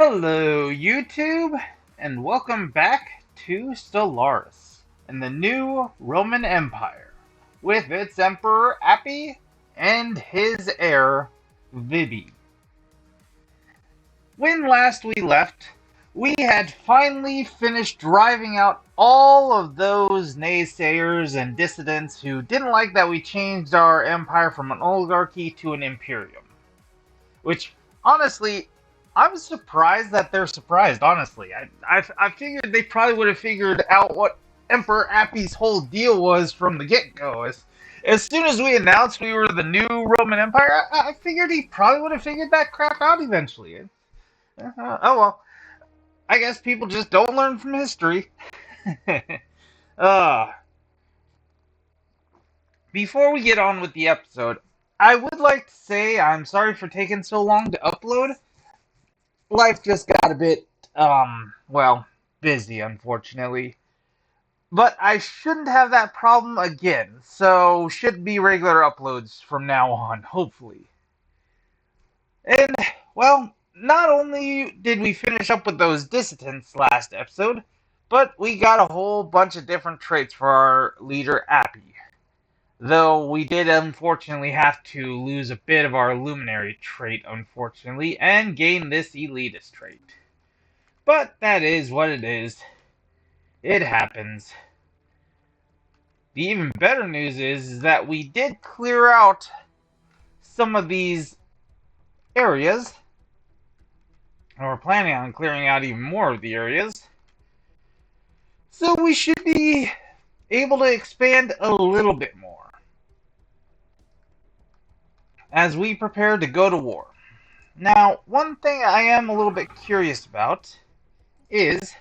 Hello, YouTube, and welcome back to Stellaris in the new Roman Empire with its Emperor Appy and his heir Vibi. When last we left, we had finally finished driving out all of those naysayers and dissidents who didn't like that we changed our empire from an oligarchy to an imperium. Which, honestly, I'm surprised that they're surprised, honestly. I figured they probably would have figured out what Emperor Appy's whole deal was from the get-go. As soon as we announced we were the new Roman Empire, I figured he probably would have figured that crap out eventually. Oh well. I guess people just don't learn from history. uh, Before we get on with the episode, I would like to say I'm sorry for taking so long to upload. Life just got a bit, well, busy, unfortunately. But I shouldn't have that problem again, so should be regular uploads from now on, hopefully. And, well, not only did we finish up with those dissidents last episode, but we got a whole bunch of different traits for our leader, Appy. Though we did unfortunately have to lose a bit of our luminary trait, unfortunately, and gain this elitist trait. But that is what it is. It happens. The even better news is that we did clear out some of these areas. And we're planning on clearing out even more of the areas. So we should be able to expand a little bit more as we prepare to go to war. Now, one thing I am a little bit curious about is...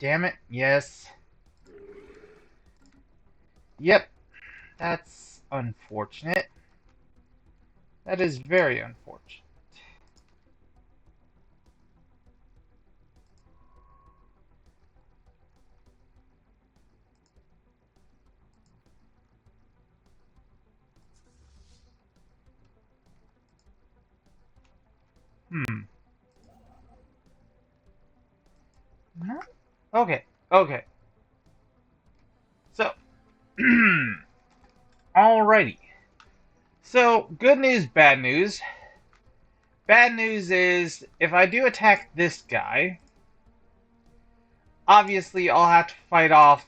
Damn it, yes. Yep, that's unfortunate. That is very unfortunate. Okay, okay. So, alrighty. So, good news, bad news. Bad news is, if I do attack this guy, obviously I'll have to fight off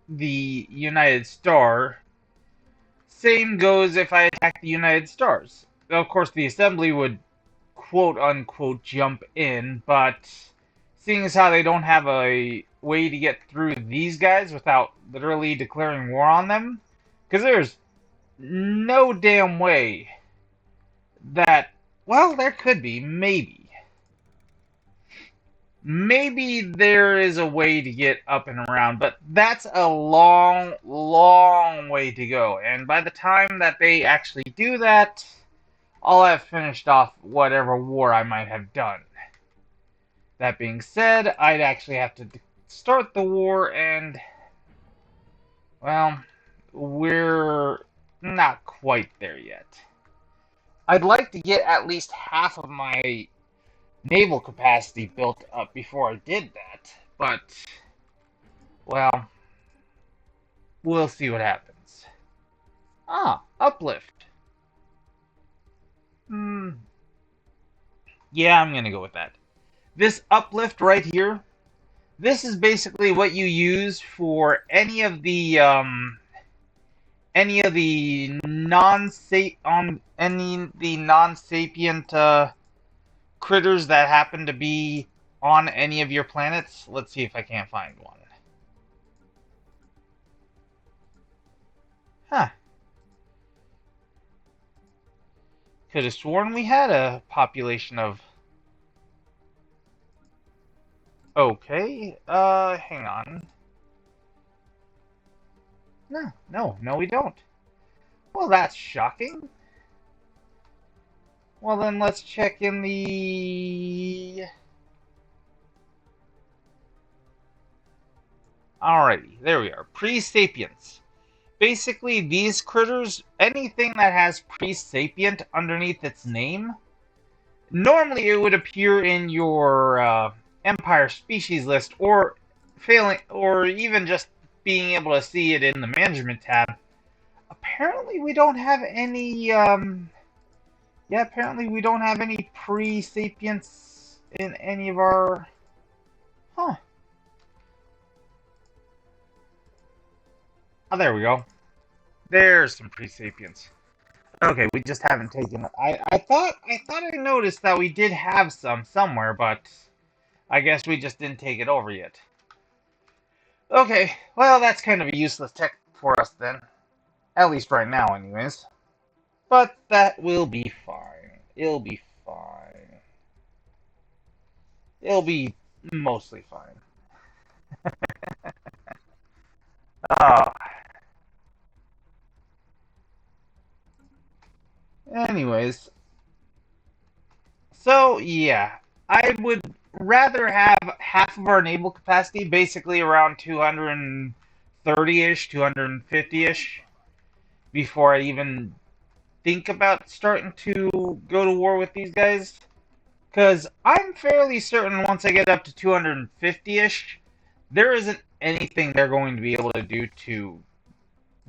the United Star. Same goes if I attack the United Stars. Of course, the Assembly would quote-unquote jump in, but seeing as how they don't have a way to get through these guys without literally declaring war on them, because there's no damn way that, well, there could be, maybe. Maybe there is a way to get up and around, but that's a long, long way to go. And by the time that they actually do that, I'll have finished off whatever war I might have done. That being said, I'd actually have to start the war, and, well, we're not quite there yet. I'd like to get at least half of my naval capacity built up before I did that, but, well, we'll see what happens. Ah, uplift. Yeah, I'm gonna go with that. This uplift right here, this is basically what you use for any of the non-sapient critters that happen to be on any of your planets. Let's see if I can't find one. Huh. Could have sworn we had a population of... Okay, hang on. No, we don't. Well, that's shocking. Well, then let's check in the... Alrighty, there we are. Pre-sapience. Basically, these critters, anything that has pre-sapient underneath its name, Normally, it would appear in your Empire species list, or failing, or even just being able to see it in the Management tab. Apparently, we don't have any. Yeah, apparently we don't have any pre-sapience in any of our. Huh. Oh, there we go. There's some pre-sapience. Okay, we just haven't taken it. I thought I noticed that we did have some somewhere, but I guess we just didn't take it over yet. Okay, well that's kind of a useless tech for us then. At least right now, anyways. But that will be fine. It'll be fine. It'll be mostly fine. Ah, anyways, so yeah, I would rather have half of our naval capacity, basically around 230-ish, 250-ish, before I even think about starting to go to war with these guys. Because I'm fairly certain once I get up to 250-ish, there isn't anything they're going to be able to do to,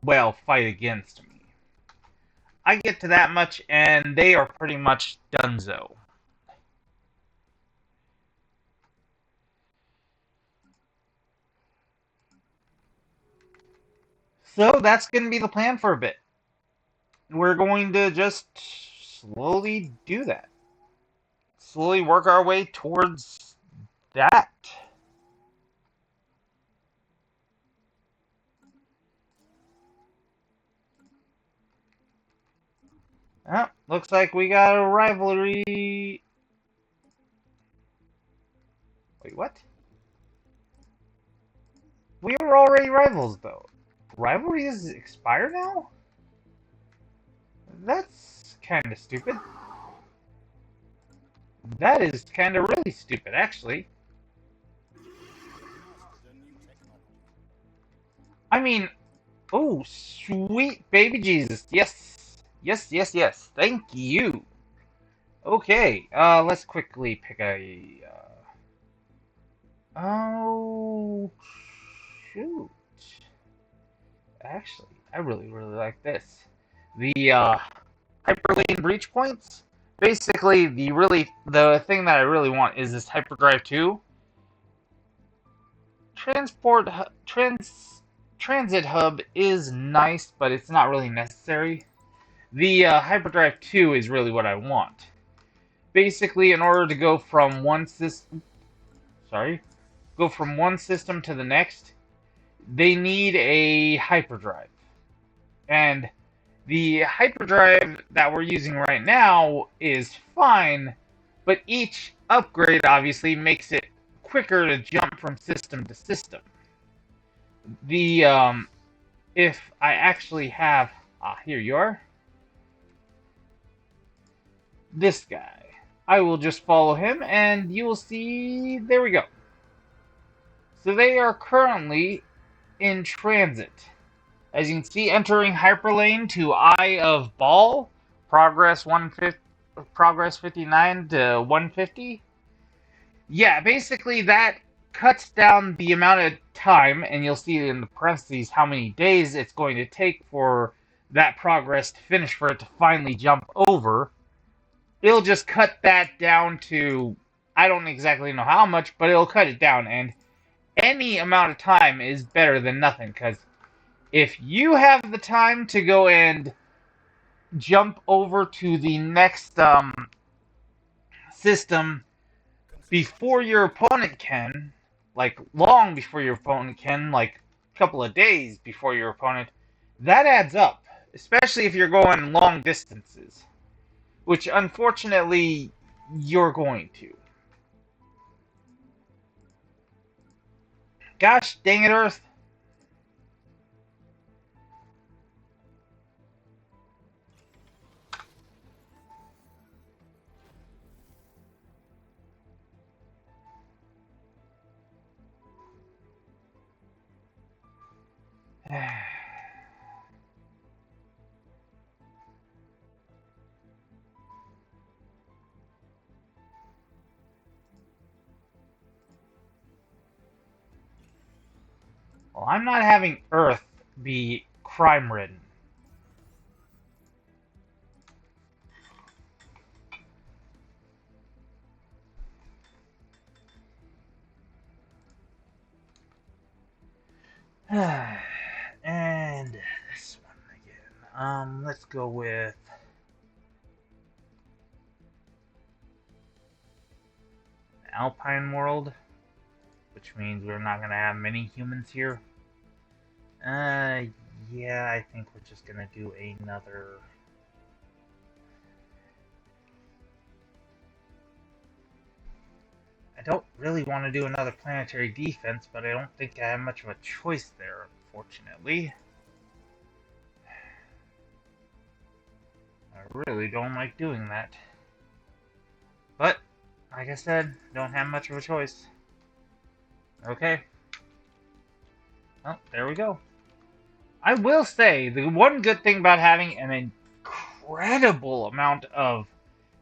well, fight against me. I get to that much, and they are pretty much donezo. So that's going to be the plan for a bit. We're going to just slowly do that. Slowly work our way towards that. Oh, looks like we got a rivalry. Wait, what? We were already rivals, though. Rivalries expire now? That's kind of stupid. That is kind of really stupid, actually. I mean, oh, sweet baby Jesus. Yes. Yes, yes, yes. Thank you. Okay, let's quickly pick a, oh, shoot. Actually, I really, really like this. The, hyperlane breach points. Basically, the thing that I really want is this hyperdrive 2. Transport, transit hub is nice, but it's not really necessary. The, hyperdrive 2 is really what I want. Basically, in order to go from one system, go from one system to the next, they need a hyperdrive. And the hyperdrive that we're using right now is fine, but each upgrade obviously makes it quicker to jump from system to system. The if I actually have here you are, this guy. I will just follow him and you will see, there we go. So they are currently in transit. As you can see, entering hyperlane to Eye of Ball, progress 150, progress 59 to 150. Yeah, basically that cuts down the amount of time, and you'll see in the parentheses how many days it's going to take for that progress to finish, for it to finally jump over. It'll just cut that down to, I don't exactly know how much, but it'll cut it down, and any amount of time is better than nothing, because if you have the time to go and jump over to the next system before your opponent can, like long before your opponent can, like a couple of days before your opponent, that adds up, especially if you're going long distances, which unfortunately you're going to. Gosh dang it, Earth. Well, I'm not having Earth be crime-ridden. And this one again. Let's go with Alpine World, which means we're not gonna have many humans here. Yeah, I think we're just gonna do another. I don't really want to do another planetary defense, but I don't think I have much of a choice there, unfortunately. I really don't like doing that. But, like I said, don't have much of a choice. Okay. Well, there we go. I will say, the one good thing about having an incredible amount of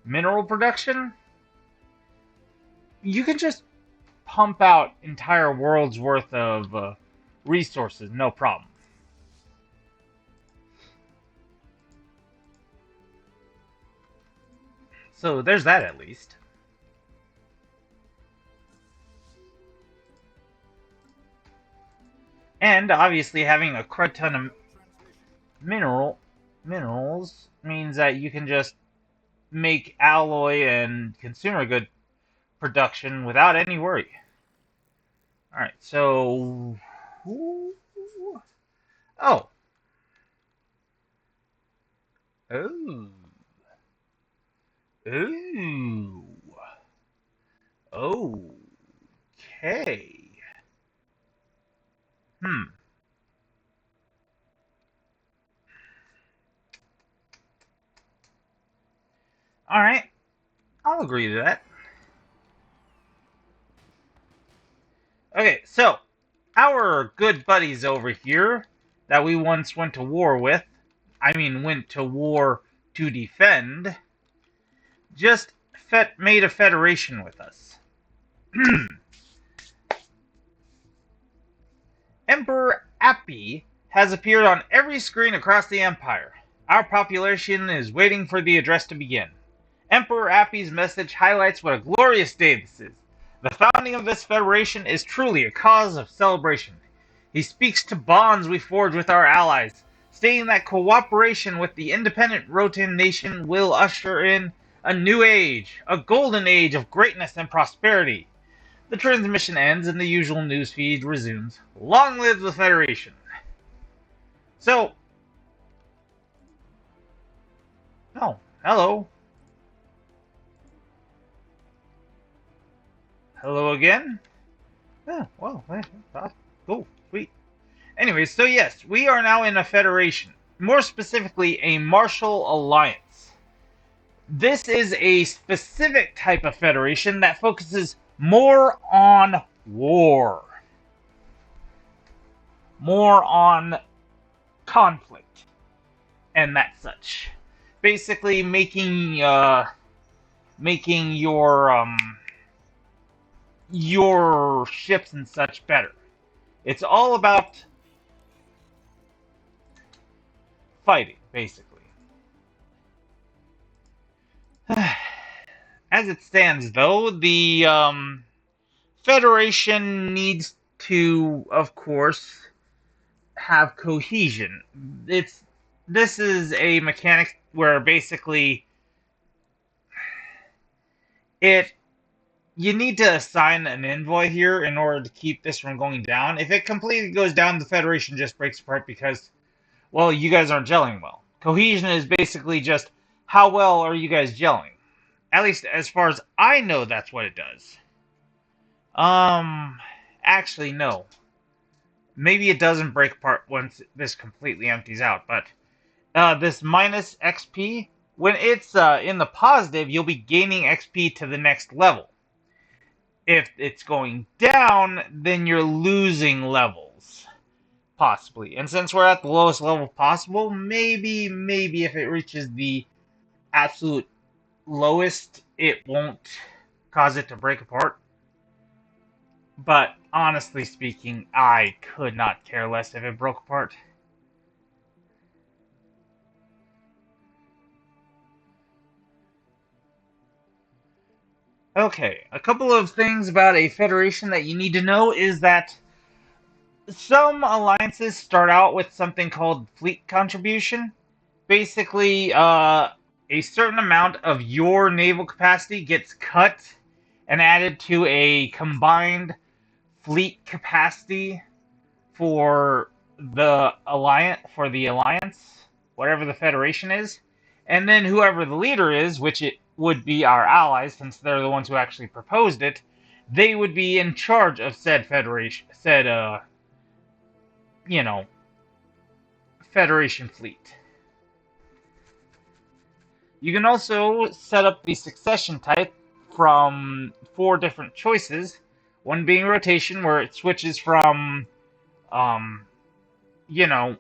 mineral production, you can just pump out entire worlds worth of resources, no problem. So there's that at least. And obviously having a crud ton of minerals means that you can just make alloy and consumer good production without any worry. Alright, so... Oh. Oh. Ooh. Okay. Alright, I'll agree to that. Okay, so, our good buddies over here that we once went to war with, went to war to defend, just made a federation with us. Emperor Appy has appeared on every screen across the Empire. Our population is waiting for the address to begin. Emperor Appy's message highlights what a glorious day this is. The founding of this federation is truly a cause of celebration. He speaks to bonds we forge with our allies, stating that cooperation with the independent Rotan nation will usher in a new age, a golden age of greatness and prosperity. The transmission ends and the usual news feed resumes. Long live the Federation! So... Oh, hello. Hello again? Oh, well, cool, sweet. Anyways, so yes, we are now in a federation. More specifically, a martial alliance. This is a specific type of federation that focuses more on war. More on conflict. And that such. Basically making your ships and such better. It's all about fighting, basically. As it stands, though, the Federation needs to, of course, have cohesion. This is a mechanic where basically you need to assign an envoy here in order to keep this from going down. If it completely goes down, the Federation just breaks apart because, well, you guys aren't gelling well. Cohesion is basically just how well are you guys gelling. At least as far as I know, that's what it does. Actually, no. Maybe it doesn't break apart once this completely empties out, but this minus XP, when it's in the positive, you'll be gaining XP to the next level. If it's going down, then you're losing levels. Possibly. And since we're at the lowest level possible, maybe if it reaches the absolute lowest, it won't cause it to break apart. But honestly speaking, I could not care less if it broke apart. Okay, a couple of things about a federation that you need to know is that some alliances start out with something called fleet contribution. Basically, a certain amount of your naval capacity gets cut and added to a combined fleet capacity for the alliance, whatever the federation is, and then whoever the leader is, which it would be our allies, since they're the ones who actually proposed it, they would be in charge of said federation, said you know, federation fleet. You can also set up the succession type from four different choices. One being rotation, where it switches from, um, you know,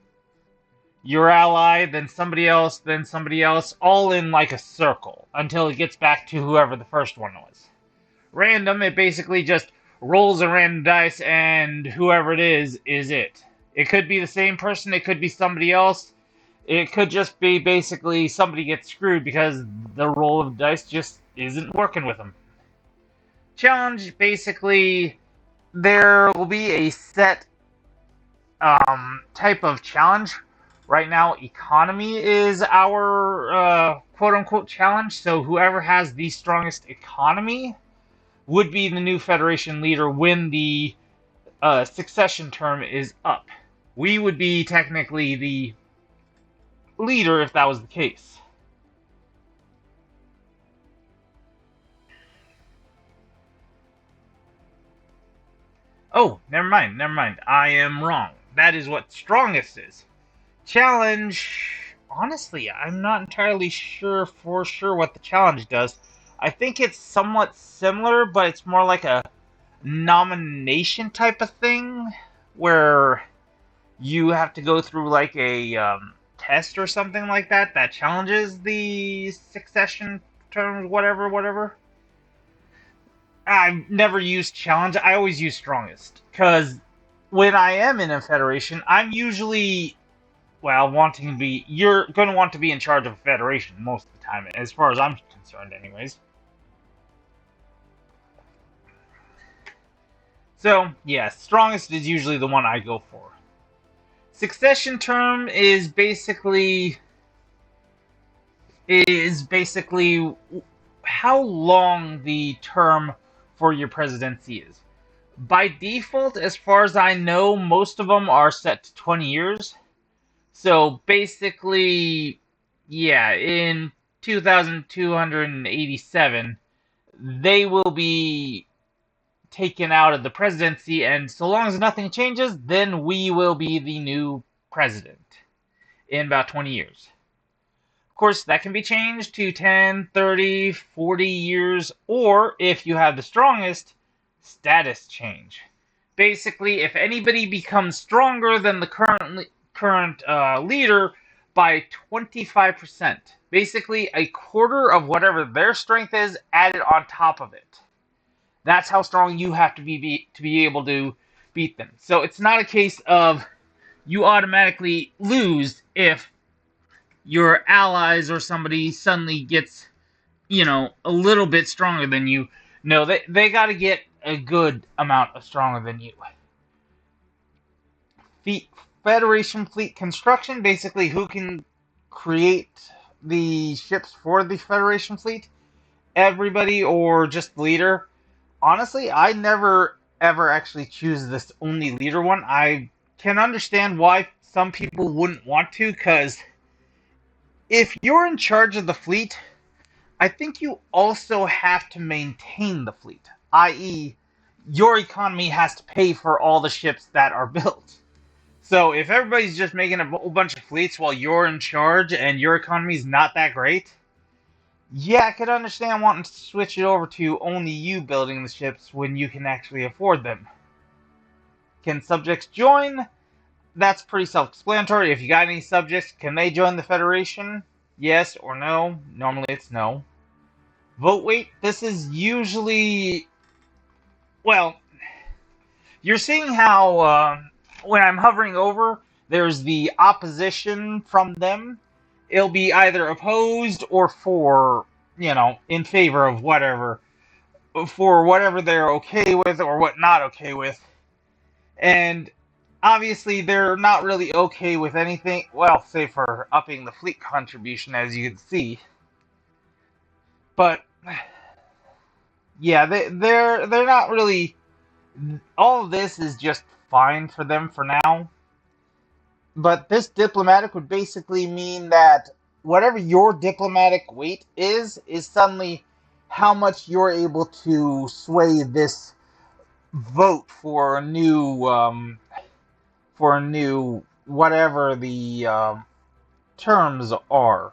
your ally, then somebody else, all in like a circle until it gets back to whoever the first one was. Random, it basically just rolls a random dice and whoever it is it. It could be the same person, it could be somebody else, it could just be basically somebody gets screwed because the roll of dice just isn't working with them. Challenge, basically, there will be a set type of challenge. Right now, economy is our quote unquote challenge. So whoever has the strongest economy would be the new Federation leader when the succession term is up. We would be technically the leader if that was the case. Oh, never mind, never mind. I am wrong. That is what strongest is. Challenge. Honestly, I'm not entirely sure for sure what the challenge does. I think it's somewhat similar, but it's more like a nomination type of thing where you have to go through like a test or something like that that challenges the succession terms, whatever, whatever. I've never used challenge. I always use strongest because when I am in a federation, I'm usually wanting to be. You're going to want to be in charge of a federation most of the time, as far as I'm concerned, anyways. So, yeah, strongest is usually the one I go for. Succession term is basically how long the term for your presidency is. By default, as far as I know, most of them are set to 20 years. So basically, yeah, in 2287, they will be taken out of the presidency, and so long as nothing changes, then we will be the new president in about 20 years. Of course, that can be changed to 10, 30, 40 years, or if you have the strongest, status change. Basically, if anybody becomes stronger than the current leader by 25%, basically a quarter of whatever their strength is added on top of it. That's how strong you have to be able to beat them. So it's not a case of you automatically lose if your allies or somebody suddenly gets, a little bit stronger than you. No, they got to get a good amount of stronger than you. The Federation fleet construction, basically who can create the ships for the Federation fleet, everybody or just the leader. Honestly, I never ever actually choose this only leader one. I can understand why some people wouldn't want to, because if you're in charge of the fleet, I think you also have to maintain the fleet, i.e., your economy has to pay for all the ships that are built. So if everybody's just making a whole bunch of fleets while you're in charge and your economy's not that great, yeah, I could understand wanting to switch it over to only you building the ships when you can actually afford them. Can subjects join? That's pretty self-explanatory. If you got any subjects, can they join the Federation? Yes or no? Normally it's no. Vote weight? This is usually... Well, You're seeing how when I'm hovering over, there's the opposition from them. It'll be either opposed or for, in favor of whatever, for whatever they're okay with or what not okay with. And obviously, they're not really okay with anything, well, say for upping the fleet contribution, as you can see. But, yeah, they're not really. All of this is just fine for them for now. But this diplomatic would basically mean that whatever your diplomatic weight is suddenly how much you're able to sway this vote for a new whatever the terms are.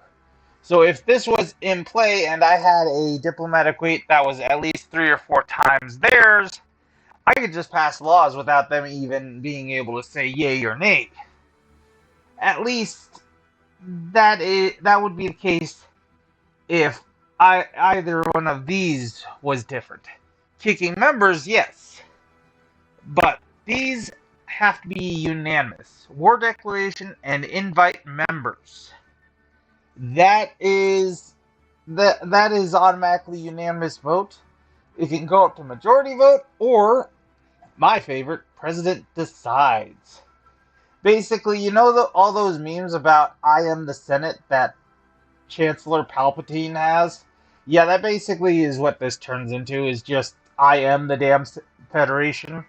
So if this was in play and I had a diplomatic weight that was at least 3 or 4 times theirs, I could just pass laws without them even being able to say yay or nay. At least that would be the case if either one of these was different. Kicking members, yes, but these have to be unanimous. War declaration and invite members. That is automatically unanimous vote. It can go up to majority vote or my favorite, president decides. Basically, all those memes about I am the Senate that Chancellor Palpatine has? Yeah, that basically is what this turns into, is just I am the damn Federation.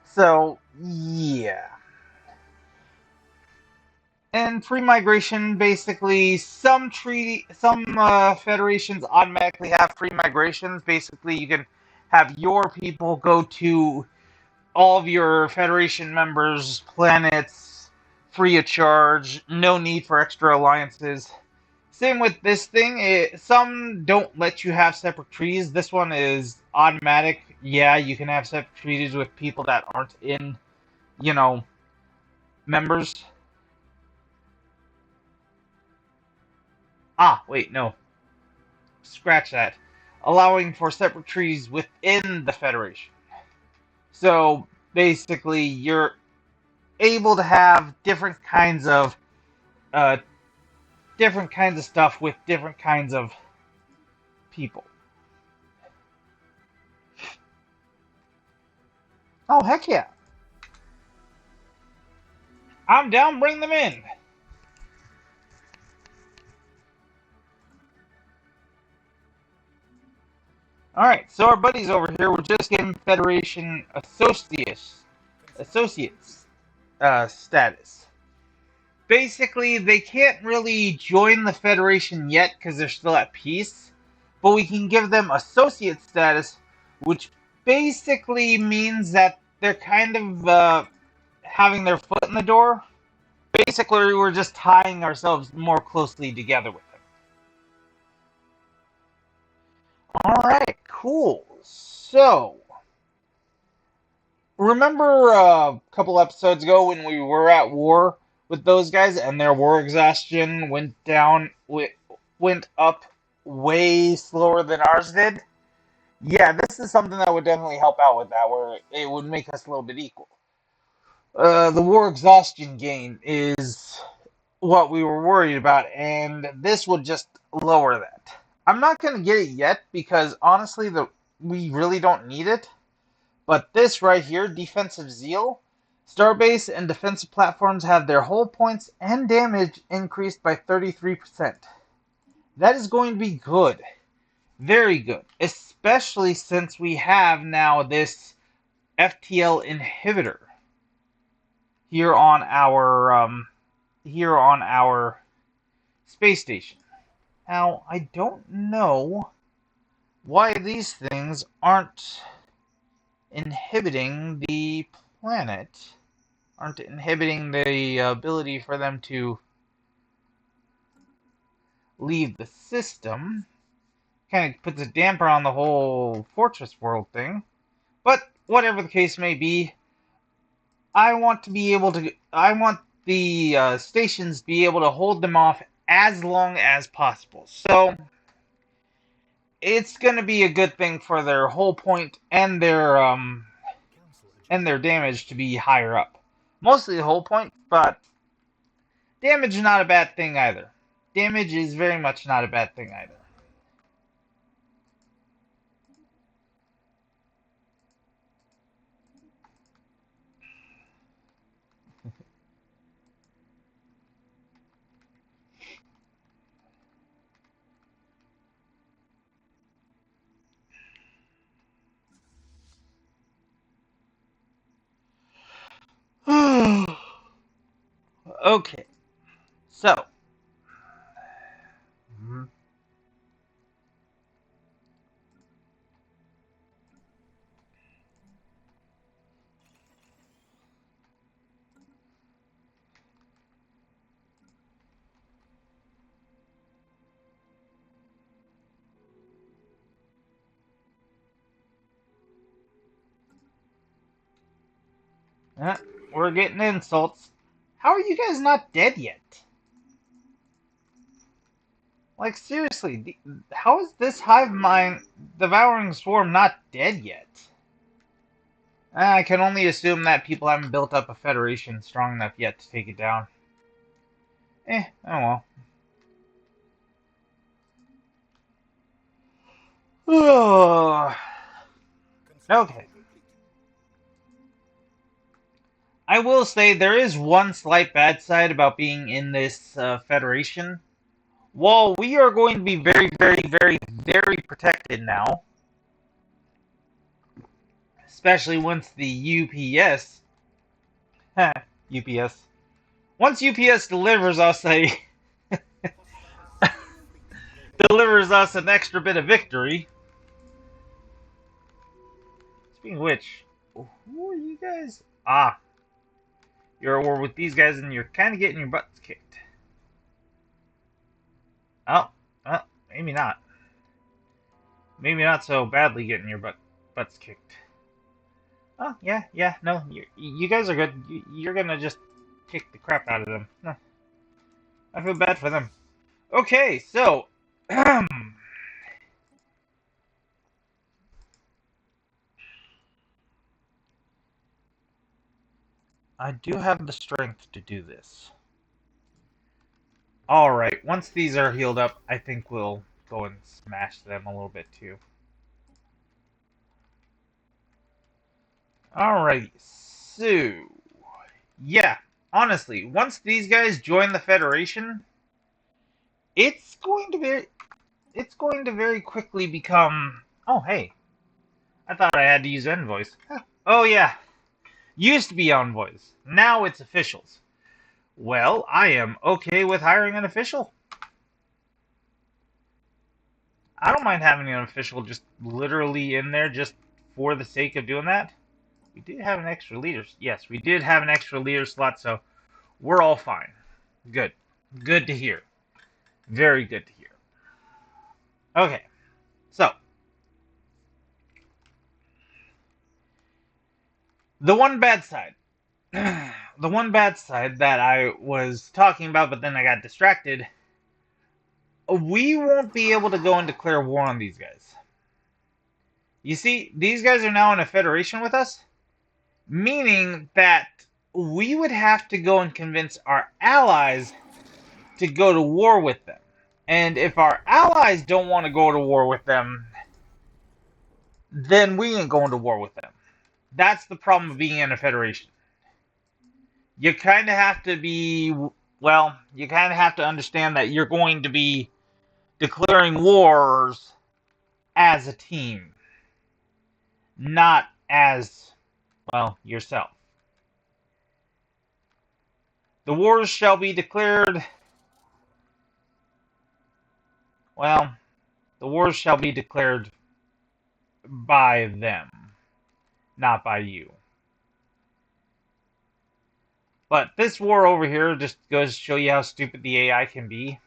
So, yeah. And free migration, basically, some federations automatically have free migrations. Basically, you can have your people go to all of your Federation members' planets free of charge, no need for extra alliances. Same with this thing. Some don't let you have separate treaties. This one is automatic. Yeah, you can have separate treaties with people that aren't in, members. Ah, wait, no. Scratch that. Allowing for separate treaties within the Federation. So, basically, you're able to have different kinds of stuff with different kinds of people. Oh, heck yeah. I'm down, bring them in. Alright, so our buddies over here were just getting Federation Associates status. Basically, they can't really join the Federation yet because they're still at peace, but we can give them Associate status, which basically means that they're kind of having their foot in the door. Basically, we're just tying ourselves more closely together with them. Alright, cool. So, remember a couple episodes ago when we were at war with those guys and their war exhaustion went up way slower than ours did? Yeah, this is something that would definitely help out with that, where it would make us a little bit equal. The war exhaustion gain is what we were worried about, and this would just lower that. I'm not going to get it yet because honestly, we really don't need it. But this right here, defensive zeal, starbase and defensive platforms have their hull points and damage increased by 33%. That is going to be good. Very good. Especially since we have now this FTL inhibitor here on our space station. Now, I don't know why these things aren't inhibiting the planet, aren't inhibiting the ability for them to leave the system. Kind of puts a damper on the whole Fortress World thing. But whatever the case may be, I want the stations to be able to hold them off as long as possible. So it's going to be a good thing for their whole point and their and their damage to be higher up. Mostly the whole point, but damage is not a bad thing either. Damage is very much not a bad thing either. Okay, so we're getting insults. How are you guys not dead yet? Like, seriously, how is this hive mind devouring swarm not dead yet? I can only assume that people haven't built up a federation strong enough yet to take it down. Oh well. Okay. I will say there is one slight bad side about being in this federation. While we are going to be very, very, very, very protected now, especially once the UPS, UPS, once UPS delivers us delivers us an extra bit of victory. Speaking of which, who are you guys? You're at war with these guys, and you're kind of getting your butts kicked. Oh, maybe not. Maybe not so badly getting your butts kicked. Oh, yeah, no, you guys are good. You're gonna just kick the crap out of them. No, I feel bad for them. Okay, so, I do have the strength to do this. Alright, once these are healed up, I think we'll go and smash them a little bit too. Alright, so, yeah, honestly, once these guys join the Federation, it's going to very quickly become... Oh, hey, I thought I had to use envoys. Oh, yeah, used to be envoys, now it's officials. Well, I am okay with hiring an official. I don't mind having an official just literally in there just for the sake of doing that. We did have an extra leader. Yes, we did have an extra leader slot, so we're all fine. Good. Good to hear. Very good to hear. Okay, so the one bad side. The one bad side that I was talking about, but then I got distracted. We won't be able to go and declare war on these guys. You see, these guys are now in a federation with us, meaning that we would have to go and convince our allies to go to war with them. And if our allies don't want to go to war with them, then we ain't going to war with them. That's the problem of being in a federation. You kind of have to be, well, you kind of have to understand that you're going to be declaring wars as a team, not as, well, yourself. The wars shall be declared, well, the wars shall be declared by them, not by you. But this war over here just goes to show you how stupid the AI can be.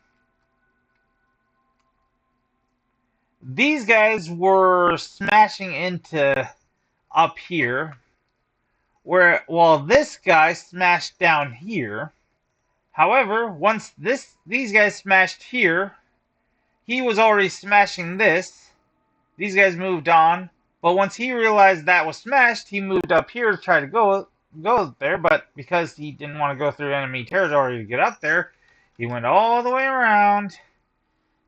These guys were smashing into up here, while this guy smashed down here. However, once these guys smashed here, he was already smashing this. These guys moved on. But once he realized that was smashed, he moved up here to try to go there. But because he didn't want to go through enemy territory to get up there, he went all the way around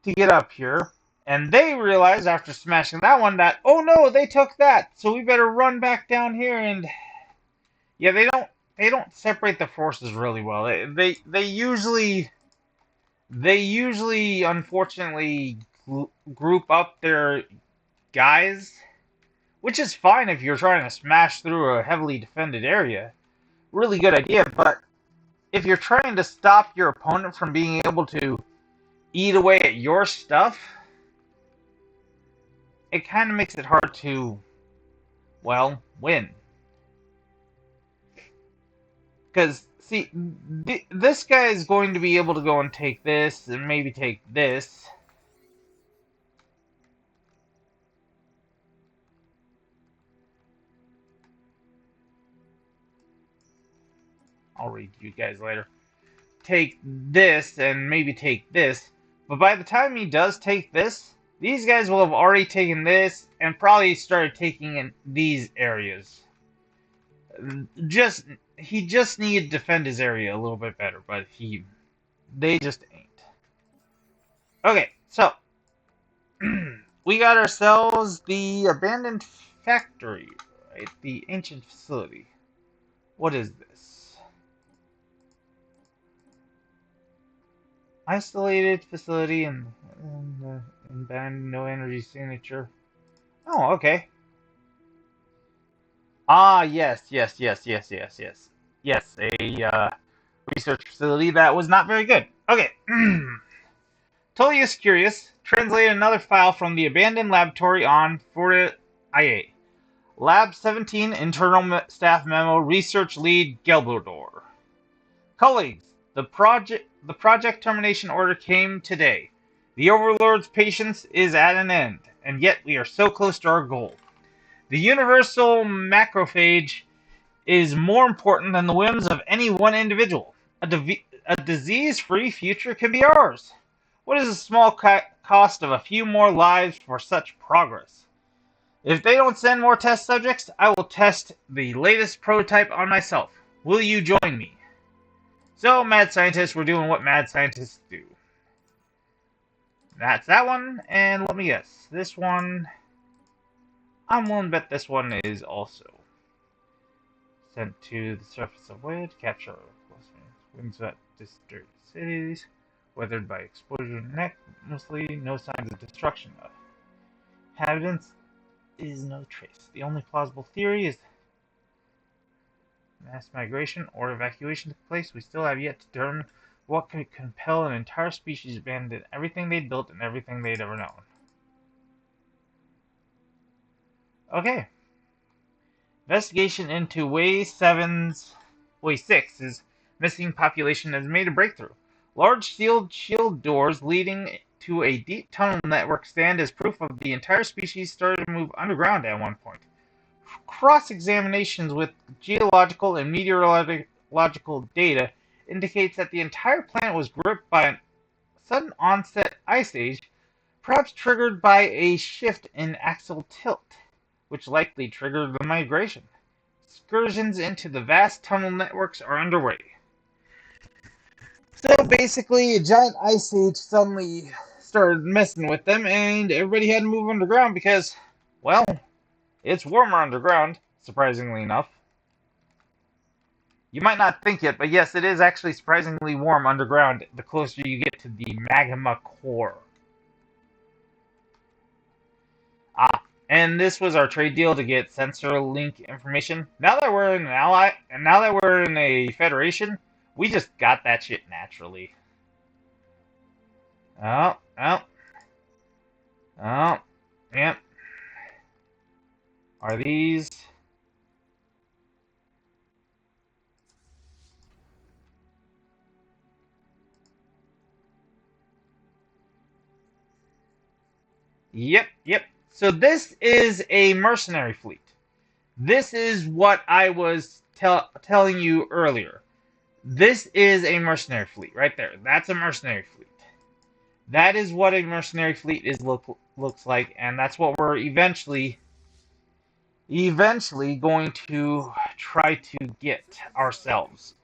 to get up here. And they realized after smashing that one that, oh no, they took that, so we better run back down here. And yeah, they don't separate the forces really well. They usually unfortunately group up their guys, which is fine if you're trying to smash through a heavily defended area. Really good idea, but if you're trying to stop your opponent from being able to eat away at your stuff, it kind of makes it hard to, well, win. Because, see, this guy is going to be able to go and take this, and maybe take this. I'll read you guys later. Take this, and maybe take this. But by the time he does take this, these guys will have already taken this, and probably started taking in these areas. He just needed to defend his area a little bit better, but they just ain't. Okay, so we got ourselves the abandoned factory, right? The ancient facility. What is this? Isolated facility and abandoned, no energy signature. Oh, okay. Ah, yes, yes, yes, yes, yes, yes. Yes, a research facility that was not very good. Okay. Tullius Curious translated another file from the abandoned laboratory on Forta IA. Lab 17, internal staff memo, research lead Gelberdor. Colleagues, the project termination order came today. The Overlord's patience is at an end, and yet we are so close to our goal. The universal macrophage is more important than the whims of any one individual. A disease-free future can be ours. What is the small cost of a few more lives for such progress? If they don't send more test subjects, I will test the latest prototype on myself. Will you join me? So, mad scientists, we're doing what mad scientists do. That's that one, and let me guess. This one, I'm willing to bet this one is also sent to the surface of Wade, capture windswept district cities, weathered by exposure neck, mostly no signs of destruction. Inhabitants is no trace. The only plausible theory is mass migration or evacuation took place. We still have yet to determine what could compel an entire species to abandon everything they'd built and everything they'd ever known. Okay. Investigation into Way 6's missing population has made a breakthrough. Large sealed shield doors leading to a deep tunnel network stand as proof of the entire species started to move underground at one point. Cross-examinations with geological and meteorological data indicates that the entire planet was gripped by a sudden onset ice age, perhaps triggered by a shift in axial tilt, which likely triggered the migration. Excursions into the vast tunnel networks are underway. So basically, a giant ice age suddenly started messing with them, and everybody had to move underground because, well, it's warmer underground, surprisingly enough. You might not think it, but yes, it is actually surprisingly warm underground the closer you get to the magma core. And this was our trade deal to get sensor link information. Now that we're in an ally, and now that we're in a federation, we just got that shit naturally. Oh, yep. Are these? Yep. So this is a mercenary fleet. This is what I was telling you earlier. This is a mercenary fleet right there. That's a mercenary fleet. That is what a mercenary fleet looks like, and that's what we're eventually eventually going to try to get ourselves.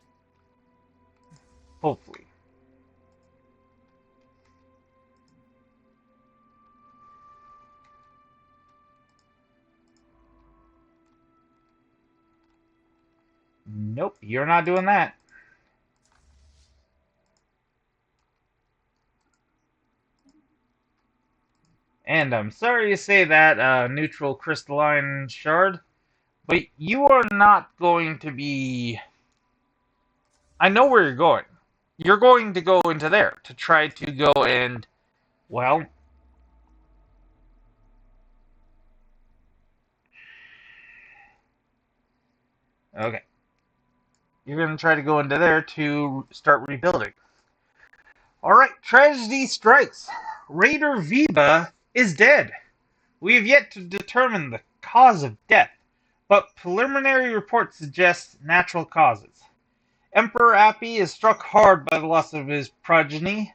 Hopefully. Nope, you're not doing that. And I'm sorry to say that, neutral crystalline shard, but you are not going to be... I know where you're going. You're going to go into there to try to go and, well... Okay. You're going to try to go into there to start rebuilding. Alright, tragedy strikes. Raider Viva is dead. We have yet to determine the cause of death, but preliminary reports suggest natural causes. Emperor Appy is struck hard by the loss of his progeny.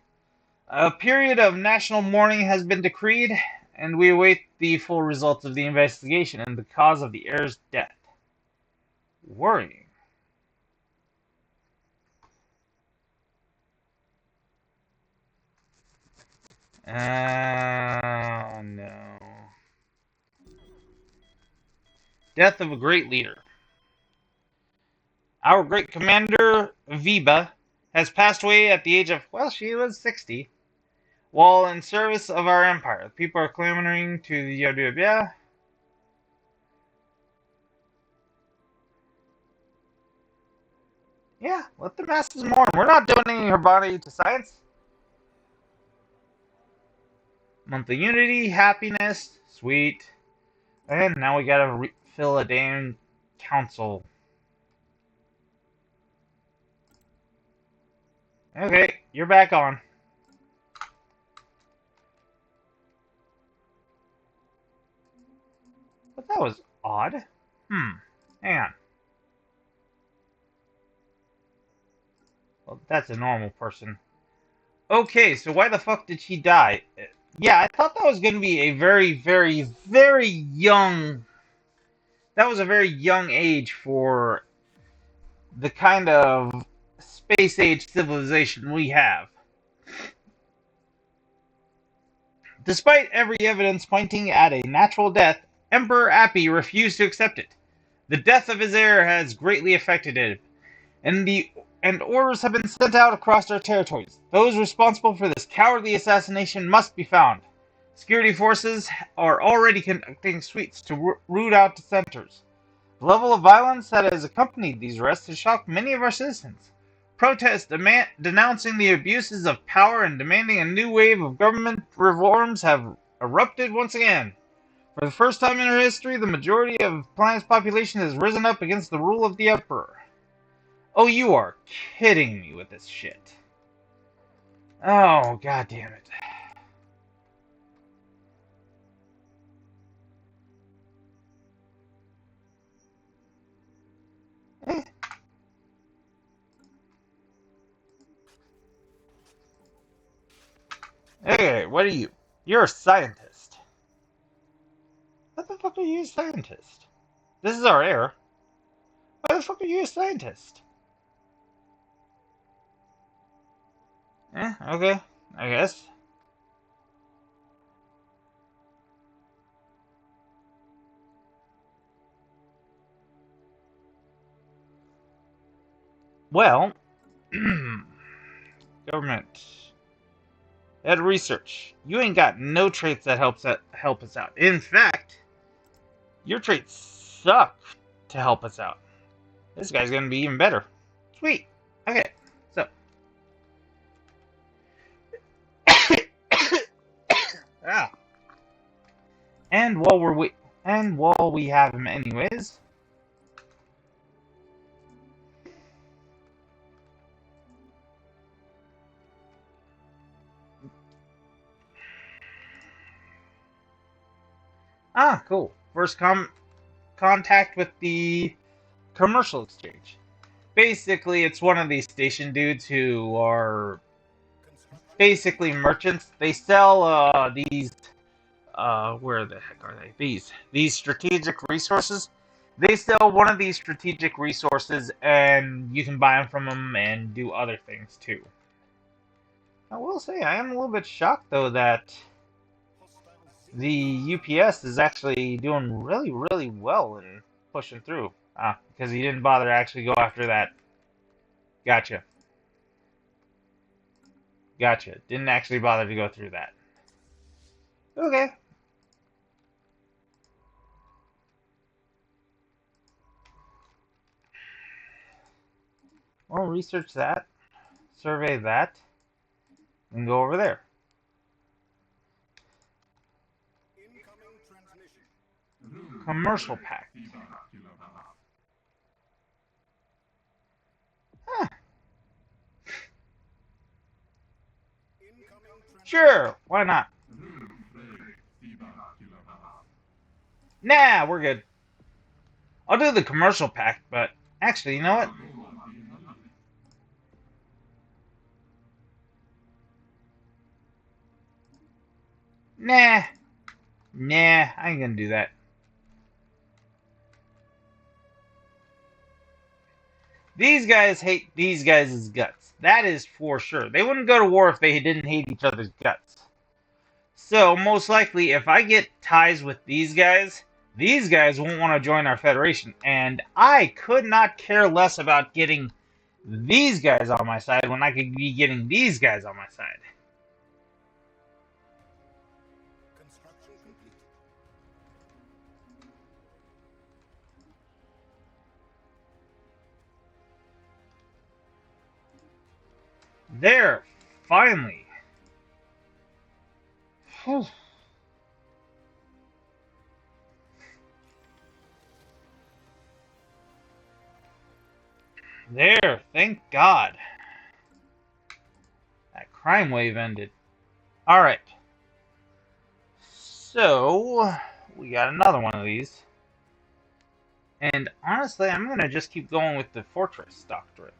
A period of national mourning has been decreed, and we await the full results of the investigation and the cause of the heir's death. Worrying. Oh no. Death of a great leader. Our great commander, Viba, has passed away at the age of, well, she was 60. While in service of our empire, people are clamoring to the Yodubia. Yeah, let the masses mourn. We're not donating her body to science. Monthly unity, happiness, sweet. And now we gotta fill a damn council. Okay, you're back on. But that was odd. Hang on. Well, that's a normal person. Okay, so why the fuck did she die? Yeah, I thought that was going to be a very, very, very young... That was a very young age for the kind of space-age civilization we have. Despite every evidence pointing at a natural death, Emperor Appy refused to accept it. The death of his heir has greatly affected him, and orders have been sent out across our territories. Those responsible for this cowardly assassination must be found. Security forces are already conducting sweeps to root out dissenters. The level of violence that has accompanied these arrests has shocked many of our citizens. Protests denouncing the abuses of power and demanding a new wave of government reforms have erupted once again. For the first time in our history, the majority of the planet's population has risen up against the rule of the Emperor. Oh, you are kidding me with this shit. Oh, god damn it. Hey, what are you? You're a scientist. What the fuck are you a scientist? This is our heir. Why the fuck are you a scientist? Okay, I guess. Well, government. Ed research. You ain't got no traits that help us out. In fact, your traits suck to help us out. This guy's gonna be even better. Sweet. Okay, so. Ah. And while we have him anyways. Ah, cool. First contact with the commercial exchange. Basically, it's one of these station dudes who are basically merchants. They sell these Where the heck are they? These strategic resources. They sell one of these strategic resources, and you can buy them from them and do other things too. I will say I am a little bit shocked though that the UPS is actually doing really, really well in pushing through. Because he didn't bother to actually go after that. Gotcha. Gotcha. Didn't actually bother to go through that. Okay. Well, research that, survey that, and go over there. Commercial pack. Huh. Sure, why not? Nah, we're good. I'll do the commercial pack, but actually, you know what? Nah. Nah, I ain't gonna do that. These guys hate these guys' guts. That is for sure. They wouldn't go to war if they didn't hate each other's guts. So, most likely, if I get ties with these guys won't want to join our federation. And I could not care less about getting these guys on my side when I could be getting these guys on my side. Construction complete. There, finally. Whew. There, thank God. That crime wave ended. Alright. So, we got another one of these. And honestly, I'm going to just keep going with the Fortress Doctorate.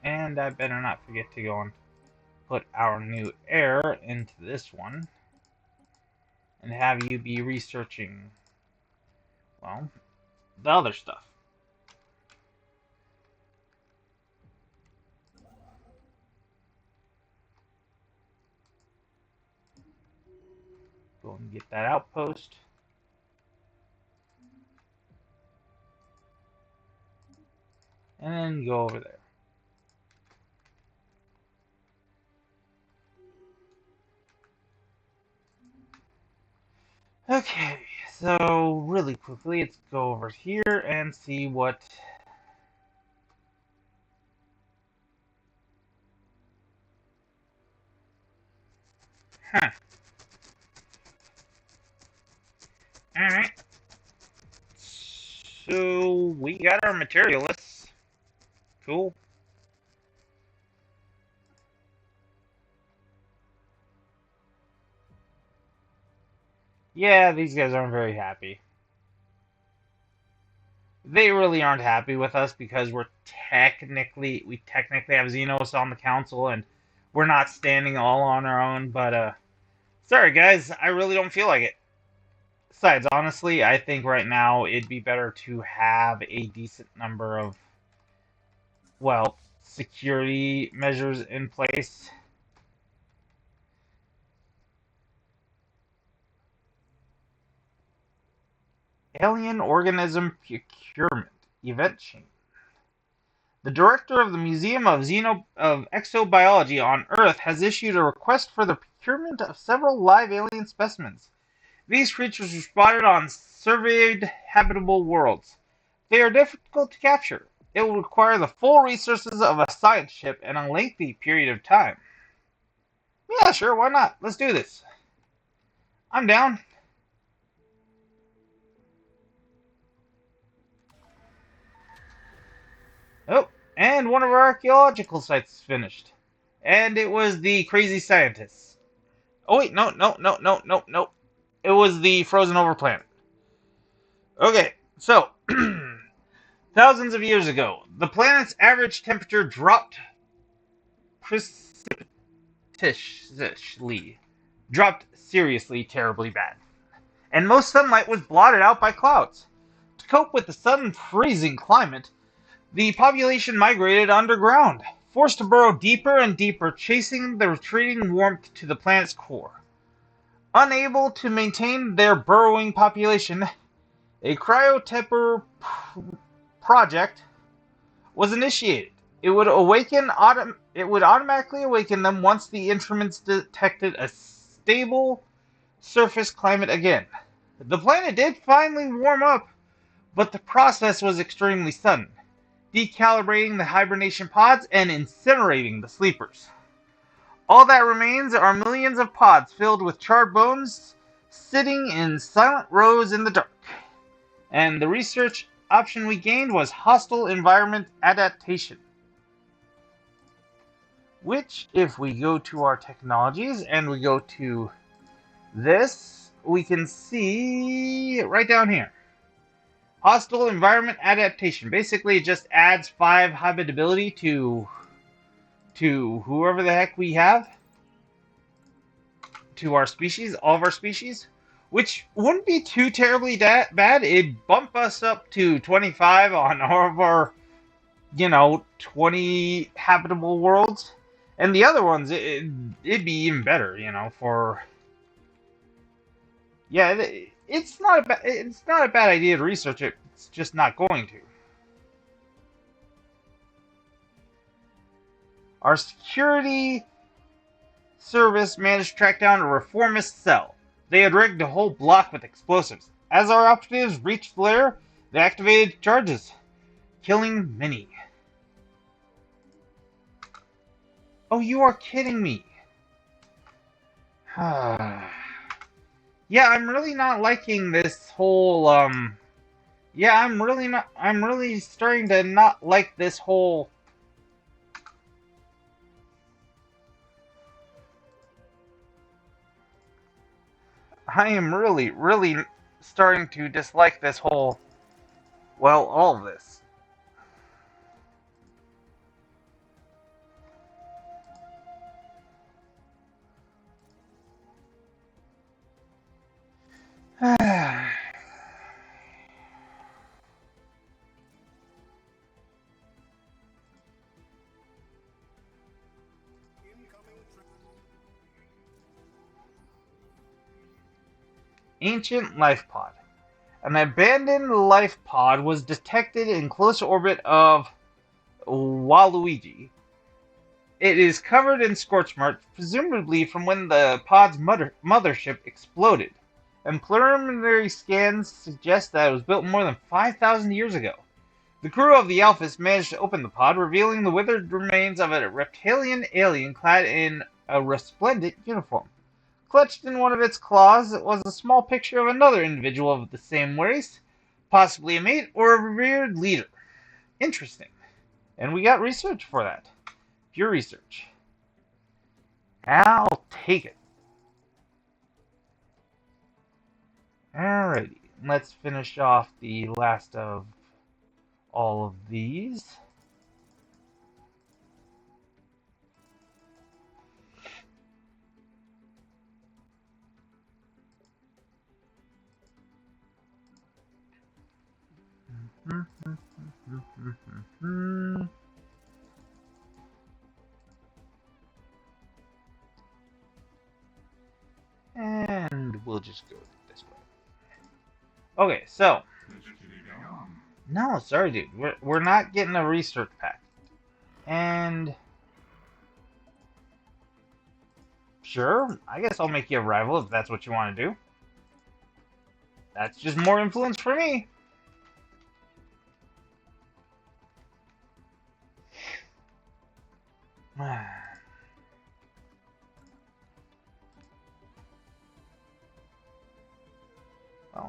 And I better not forget to go and put our new heir into this one. And have you be researching, well, the other stuff. Go and get that outpost. And then go over there. Okay, so really quickly, let's go over here and see what... Huh. Alright. So, we got our materialists. Cool. Yeah, these guys aren't very happy. They really aren't happy with us because we technically have Xenos on the council and we're not standing all on our own, but sorry guys, I really don't feel like it. Besides, honestly, I think right now it'd be better to have a decent number of, well, security measures in place. Alien Organism Procurement Event Chain. The director of the Museum of Exobiology on Earth has issued a request for the procurement of several live alien specimens. These creatures were spotted on surveyed habitable worlds. They are difficult to capture. It will require the full resources of a science ship and a lengthy period of time. Yeah, sure, why not? Let's do this. I'm down. Oh, and one of our archaeological sites is finished. And it was the crazy scientists. Oh wait, no. It was the frozen over planet. Okay, so thousands of years ago, the planet's average temperature dropped dropped seriously terribly bad, and most sunlight was blotted out by clouds. To cope with the sudden freezing climate, the population migrated underground, forced to burrow deeper and deeper, chasing the retreating warmth to the planet's core. Unable to maintain their burrowing population, a cryo-temper project was initiated. It would automatically awaken them once the instruments detected a stable surface climate again. The planet did finally warm up, but the process was extremely sudden, decalibrating the hibernation pods and incinerating the sleepers. All that remains are millions of pods filled with charred bones, sitting in silent rows in the dark. And the research option we gained was hostile environment adaptation. Which, if we go to our technologies and we go to this, we can see right down here. Hostile environment adaptation. Basically, it just adds 5 habitability to whoever the heck we have. To our species, all of our species. Which wouldn't be too terribly bad. It'd bump us up to 25 on all of our, 20 habitable worlds. And the other ones, it'd be even better, for... Yeah, it's not a bad idea to research it. It's just not going to. Our security service managed to track down a reformist cell. They had rigged a whole block with explosives. As our operatives reached the lair, they activated charges, killing many. Oh, you are kidding me. Yeah, I'm really not liking this whole, yeah, I'm really starting to not like this whole... I am really starting to dislike this whole, well, all of this. Ancient life pod. An abandoned life pod was detected in close orbit of Waluigi. It is covered in scorch marks, presumably from when the pod's mothership exploded, and preliminary scans suggest that it was built more than 5,000 years ago. The crew of the Alphys managed to open the pod, revealing the withered remains of a reptilian alien clad in a resplendent uniform. Clutched in one of its claws was a small picture of another individual of the same race, possibly a mate or a revered leader. Interesting. And we got research for that. Pure research. I'll take it. Alrighty, let's finish off the last of all of these. And we'll just go this way. Okay, so. No, sorry, dude. We're not getting a research pack. And. Sure, I guess I'll make you a rival if that's what you want to do. That's just more influence for me. Well,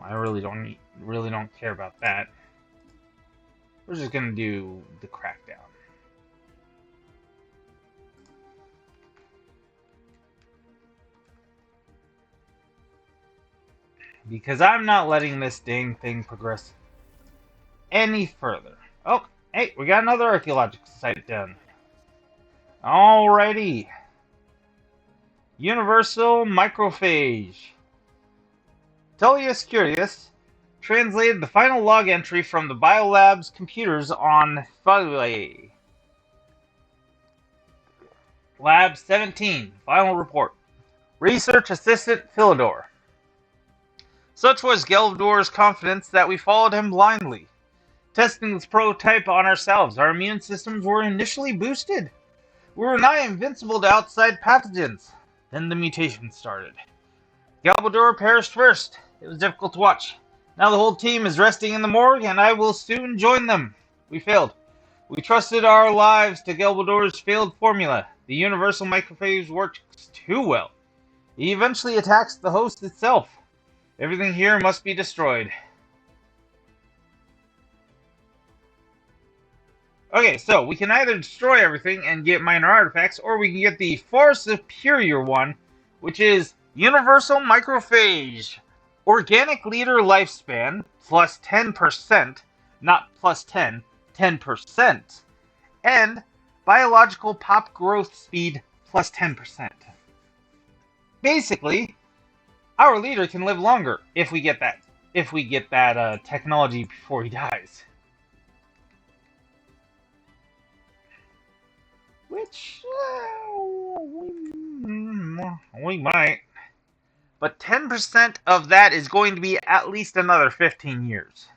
I really don't care about that. We're just gonna do the crackdown. Because I'm not letting this dang thing progress any further. Oh, hey, we got another archaeological site done. Alrighty. Universal microphage. Tullius Curious translated the final log entry from the Biolab's computers on Philae. Lab 17. Final report. Research Assistant Philidor. Such was Gelvdor's confidence that we followed him blindly. Testing this prototype on ourselves, our immune systems were initially boosted. We were nigh invincible to outside pathogens. Then the mutation started. Galvador perished first. It was difficult to watch. Now the whole team is resting in the morgue, and I will soon join them. We failed. We trusted our lives to Galvador's failed formula. The universal microphage works too well. He eventually attacks the host itself. Everything here must be destroyed. Okay, so we can either destroy everything and get minor artifacts, or we can get the far superior one, which is Universal Microphage. Organic leader lifespan, plus 10%, not plus 10, 10%. And biological pop growth speed, plus 10%. Basically, our leader can live longer if we get that technology before he dies. Which, we might. But 10% of that is going to be at least another 15 years.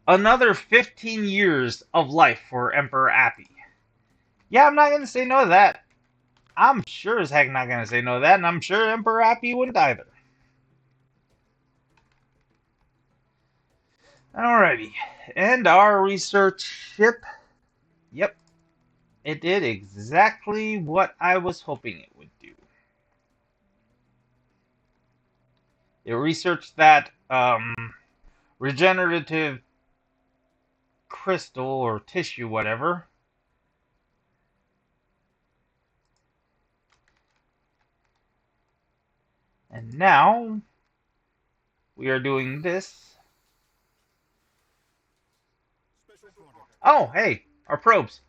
Another 15 years of life for Emperor Appy. Yeah, I'm not going to say no to that. I'm sure as heck not going to say no to that, and I'm sure Emperor Appy wouldn't either. Alrighty. And our research ship. Yep. It did exactly what I was hoping it would do. It researched that regenerative crystal or tissue, whatever. And now we are doing this. Oh, hey, our probes.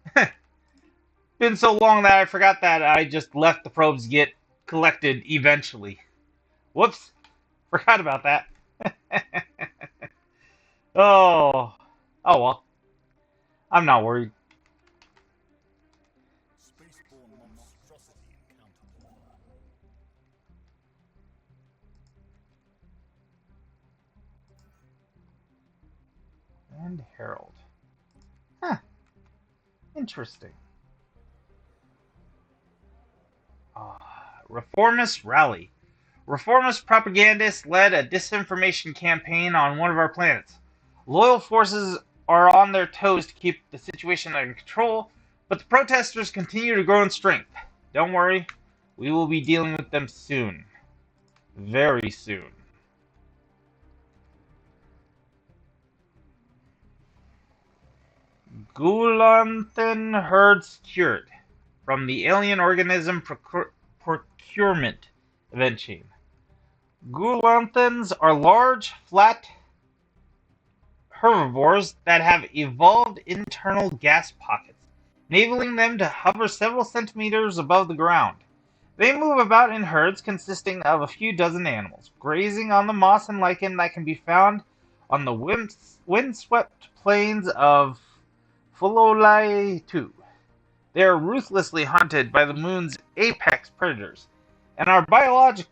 Been so long that I forgot that I just let the probes get collected eventually. Whoops. Forgot about that. Oh well. I'm not worried. Spaceborne monstrosity encountered. And Herald. Huh. Interesting. Reformist Rally. Reformist propagandists led a disinformation campaign on one of our planets. Loyal forces are on their toes to keep the situation under control, but the protesters continue to grow in strength. Don't worry, we will be dealing with them soon. Very soon. Gulanthan herd secured from the alien organism procurement event chain. Gulanthans are large, flat herbivores that have evolved internal gas pockets, enabling them to hover several centimeters above the ground. They move about in herds consisting of a few dozen animals, grazing on the moss and lichen that can be found on the windswept plains of Fulolai 2. They are ruthlessly hunted by the moon's apex predators, and our biologists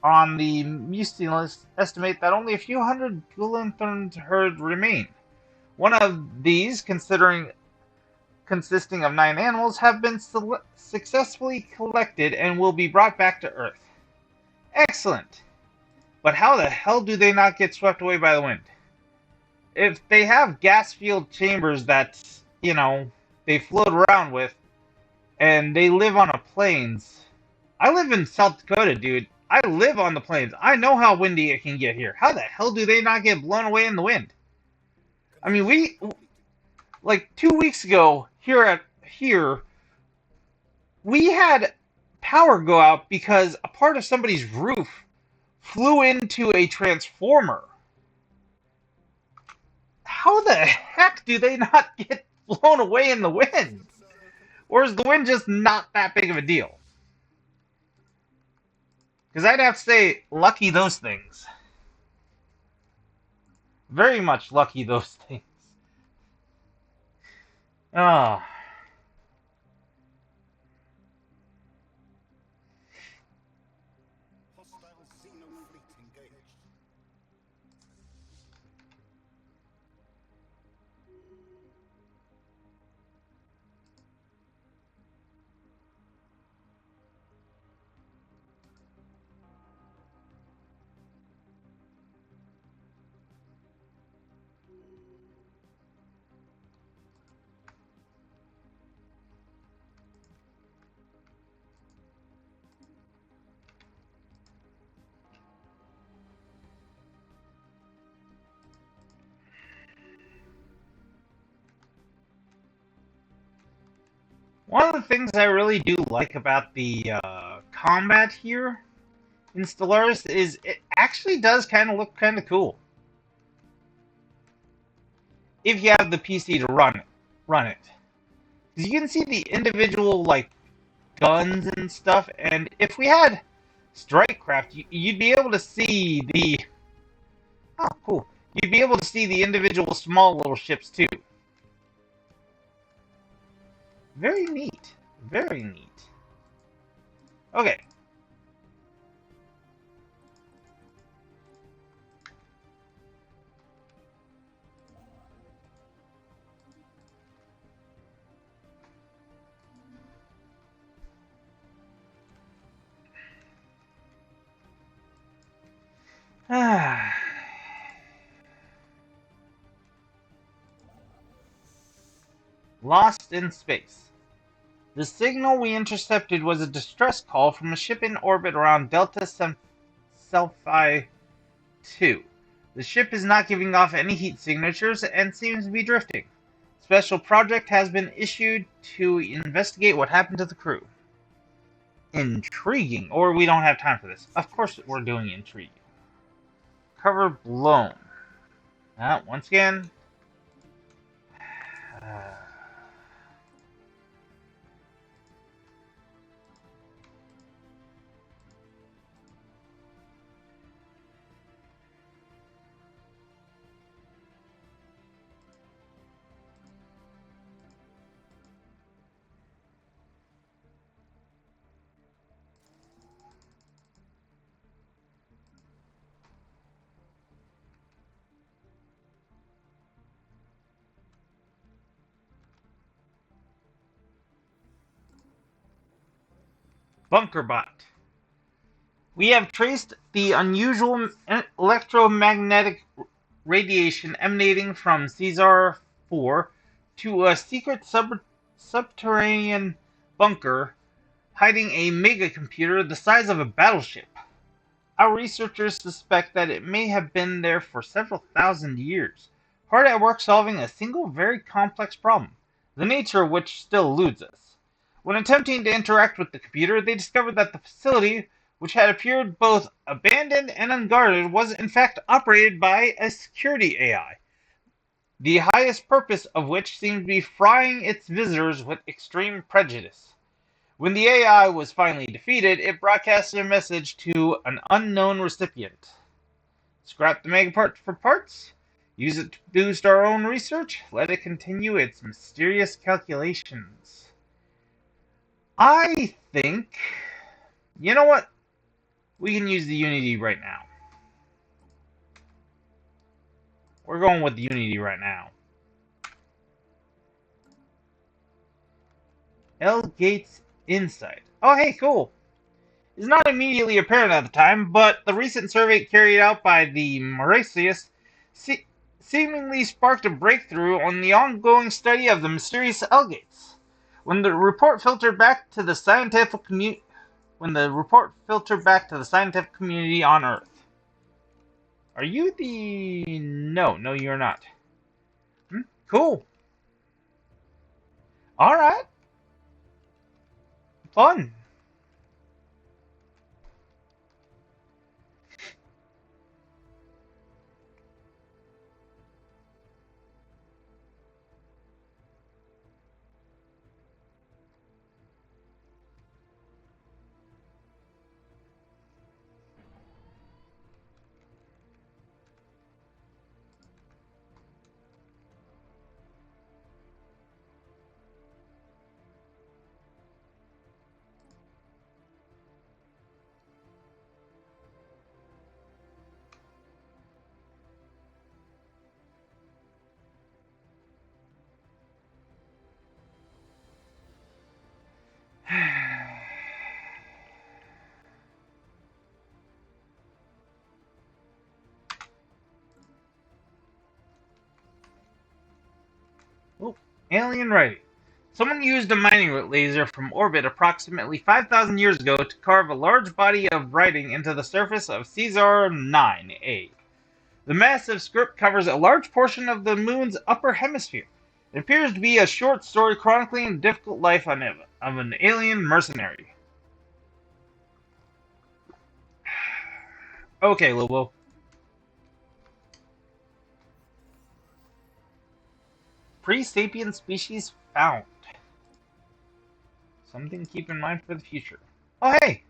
on the Mucinous estimate that only a few hundred Gulanthan herds remain. One of these, consisting of 9 animals, have been successfully collected and will be brought back to Earth. Excellent! But how the hell do they not get swept away by the wind? If they have gas-filled chambers that, they float around with, and they live on a plains. I live in South Dakota, dude. I live on the plains. I know how windy it can get here. How the hell do they not get blown away in the wind? I mean, like 2 weeks ago, here, we had power go out because a part of somebody's roof flew into a transformer. How the heck do they not get blown away in the wind? Or is the wind just not that big of a deal? Because I'd have to say, lucky those things. Very much lucky those things. Ah. Hostile Xeno fleet engaged. One of the things I really do like about the combat here in Stellaris is it actually does kind of look kind of cool. If you have the PC to run it. Because you can see the individual, like, guns and stuff, and if we had Strikecraft, you'd be able to see the... Oh, cool. You'd be able to see the individual small little ships, too. Very neat. Very neat. Okay. Lost in space. The signal we intercepted was a distress call from a ship in orbit around Delta Cephei 2. The ship is not giving off any heat signatures and seems to be drifting. Special project has been issued to investigate what happened to the crew. Intriguing. Or we don't have time for this. Of course we're doing intriguing. Cover blown. Once again. Bunker bot. We have traced the unusual electromagnetic radiation emanating from Caesar 4 to a secret subterranean bunker hiding a megacomputer the size of a battleship. Our researchers suspect that it may have been there for several thousand years, hard at work solving a single very complex problem, the nature of which still eludes us. When attempting to interact with the computer, they discovered that the facility, which had appeared both abandoned and unguarded, was in fact operated by a security AI, the highest purpose of which seemed to be frying its visitors with extreme prejudice. When the AI was finally defeated, it broadcasted a message to an unknown recipient. Scrap the megapart for parts, use it to boost our own research, let it continue its mysterious calculations. I think... You know what? We can use the Unity right now. We're going with the Unity right now. L. Gates Insight. Oh, hey, cool. It's not immediately apparent at the time, but the recent survey carried out by the Mauritius seemingly sparked a breakthrough on the ongoing study of the mysterious L. Gates. When the report filtered back to the scientific community on Earth. Are you the... No, you're not. Cool. Alright. Fun. Oh, alien writing. Someone used a mining laser from orbit approximately 5,000 years ago to carve a large body of writing into the surface of Caesar 9A. The massive script covers a large portion of the moon's upper hemisphere. It appears to be a short story chronicling the difficult life of an alien mercenary. Okay, Lobo. Pre-sapient species found. Something to keep in mind for the future. Oh, hey!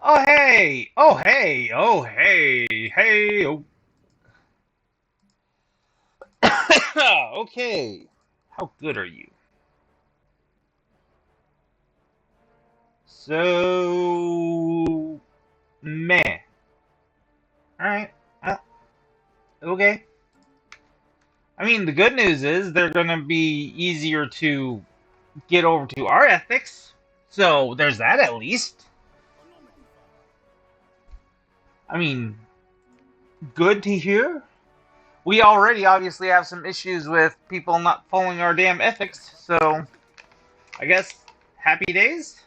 Oh, hey! Oh, hey! Oh, hey! Hey! Oh. Okay. How good are you? So... meh. Alright. Okay. I mean, the good news is they're going to be easier to get over to our ethics. So there's that at least. I mean, good to hear. We already obviously have some issues with people not following our damn ethics, so I guess happy days?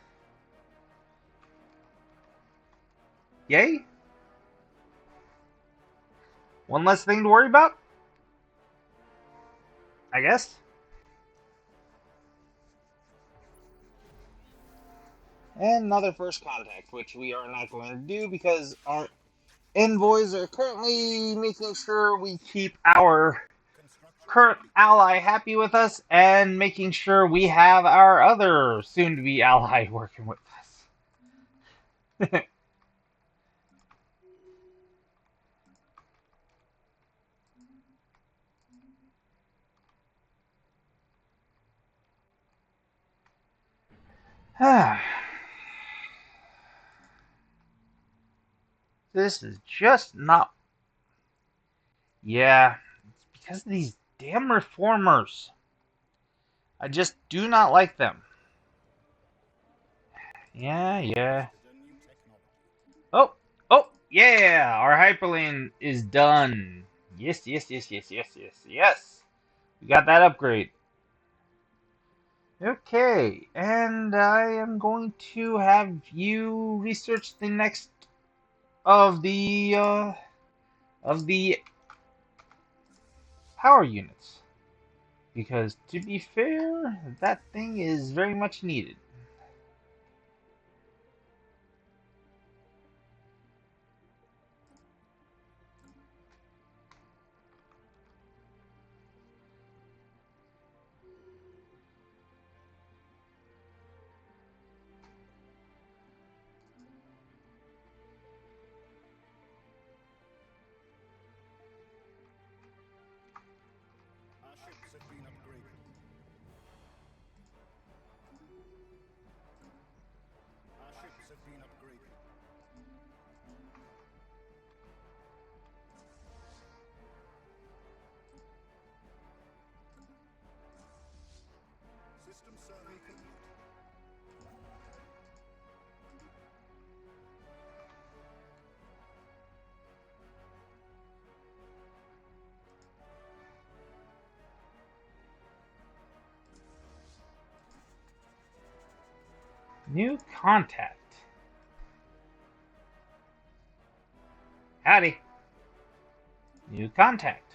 Yay? One less thing to worry about? I guess. And another first contact, which we are not going to do because our envoys are currently making sure we keep our current ally happy with us and making sure we have our other soon-to-be ally working with us. This is just not... Yeah, it's because of these damn reformers. I just do not like them. Yeah. Oh, yeah! Our hyperlane is done. Yes. We got that upgrade. Okay, and I am going to have you research the next of the power units. Because, to be fair, that thing is very much needed. Our ships have been upgraded. Our ships have been upgraded. System survey complete. New contact. Howdy. New contact.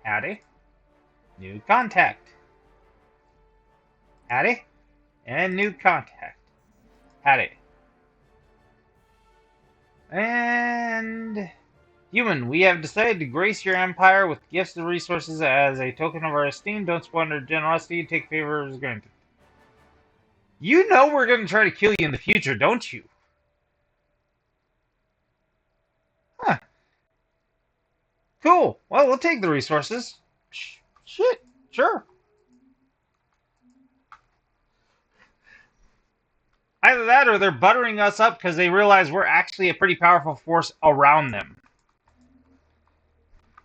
Howdy. New contact. Howdy. And new contact. Howdy. And... Human, we have decided to grace your empire with gifts and resources as a token of our esteem. Don't squander generosity. Take favors granted. You know we're going to try to kill you in the future, don't you? Huh. Cool. Well, we'll take the resources. Shit. Sure. Either that or they're buttering us up because they realize we're actually a pretty powerful force around them.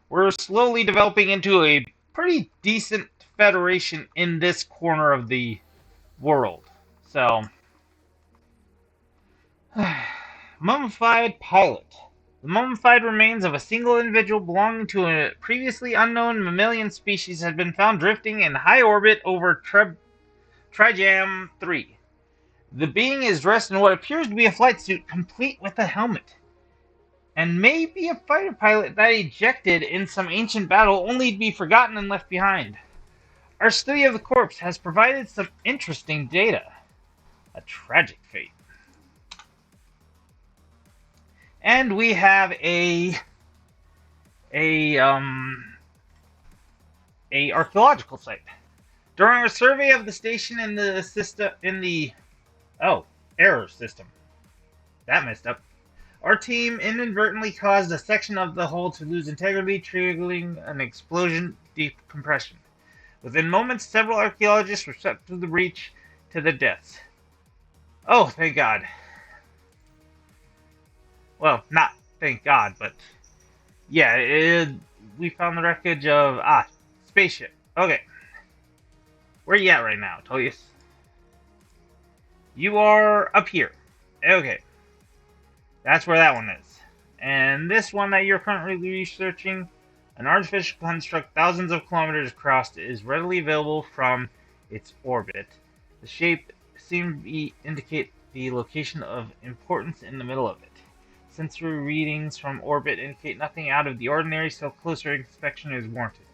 We're slowly developing into a pretty decent federation in this corner of the world. So... Mummified pilot. The mummified remains of a single individual belonging to a previously unknown mammalian species have been found drifting in high orbit over Trijam 3. The being is dressed in what appears to be a flight suit, complete with a helmet, and may be a fighter pilot that ejected in some ancient battle only to be forgotten and left behind. Our study of the corpse has provided some interesting data. A tragic fate. And we have a archaeological site. During our survey of the station in the error system. That messed up. Our team inadvertently caused a section of the hull to lose integrity, triggering an explosion decompression. Within moments, several archaeologists were swept through the breach to their deaths. Oh, thank God. Well, not thank God, but yeah, we found the wreckage of spaceship. Okay, where are you at right now, Tolius? You are up here. Okay, that's where that one is. And this one that you're currently researching, an artificial construct thousands of kilometers across, is readily available from its orbit. The shape seems to indicate the location of importance in the middle of it. Sensory readings from orbit indicate nothing out of the ordinary, so closer inspection is warranted.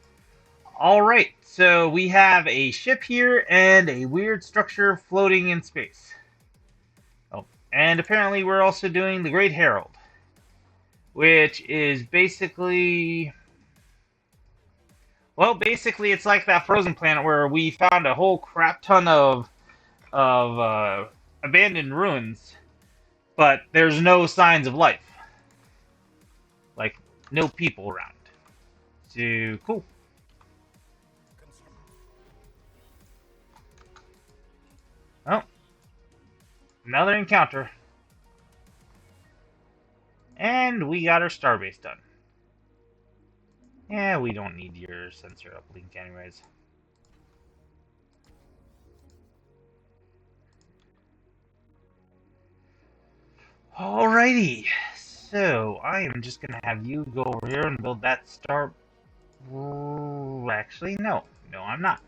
Alright, so we have a ship here and a weird structure floating in space. Oh, and apparently we're also doing the Great Herald, which is basically... Well, basically it's like that Frozen planet where we found a whole crap ton of abandoned ruins, but there's no signs of life. Like, no people around. So, cool. Oh. Another encounter. And we got our starbase done. Yeah, we don't need your sensor uplink anyways. Alrighty. So, I am just going to have you go over here and build that star... Actually, no. No, I'm not.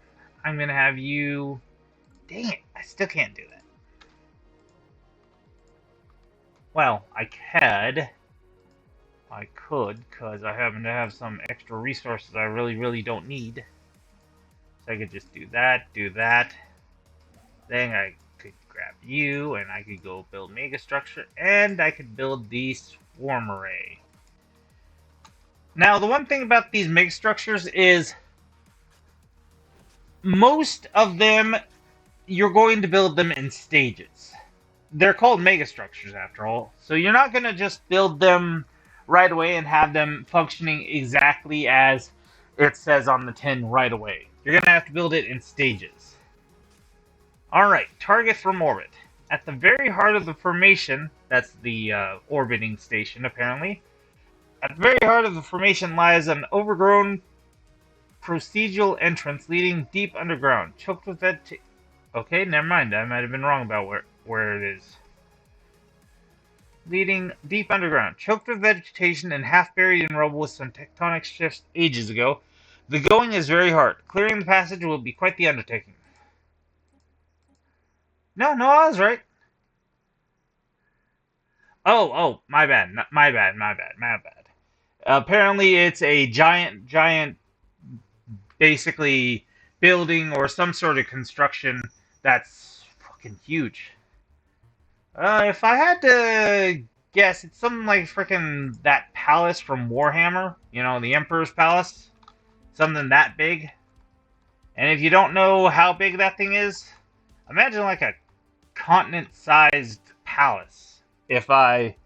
I'm going to have you... Dang it, I still can't do that. Well, I could, because I happen to have some extra resources I really don't need. So I could just do that. Then I could grab you, and I could go build megastructure, and I could build the swarm array. Now, the one thing about these megastructures is most of them, you're going to build them in stages. They're called megastructures after all, so you're not going to just build them right away and have them functioning exactly as it says on the tin right away. You're going to have to build it in stages. Alright, target from orbit. At the very heart of the formation, that's the orbiting station apparently, at the very heart of the formation lies an overgrown procedural entrance leading deep underground, choked with vegetation. Okay, never mind, I might have been wrong about where it is. Leading deep underground, choked with vegetation and half buried in rubble with some tectonic shifts ages ago. The going is very hard. Clearing the passage will be quite the undertaking. No, I was right. Oh, my bad. My bad. Apparently it's a giant, basically, building or some sort of construction that's fucking huge. If I had to guess, it's something like freaking that palace from Warhammer. You know, the Emperor's Palace. Something that big. And if you don't know how big that thing is, imagine like a continent-sized palace. If I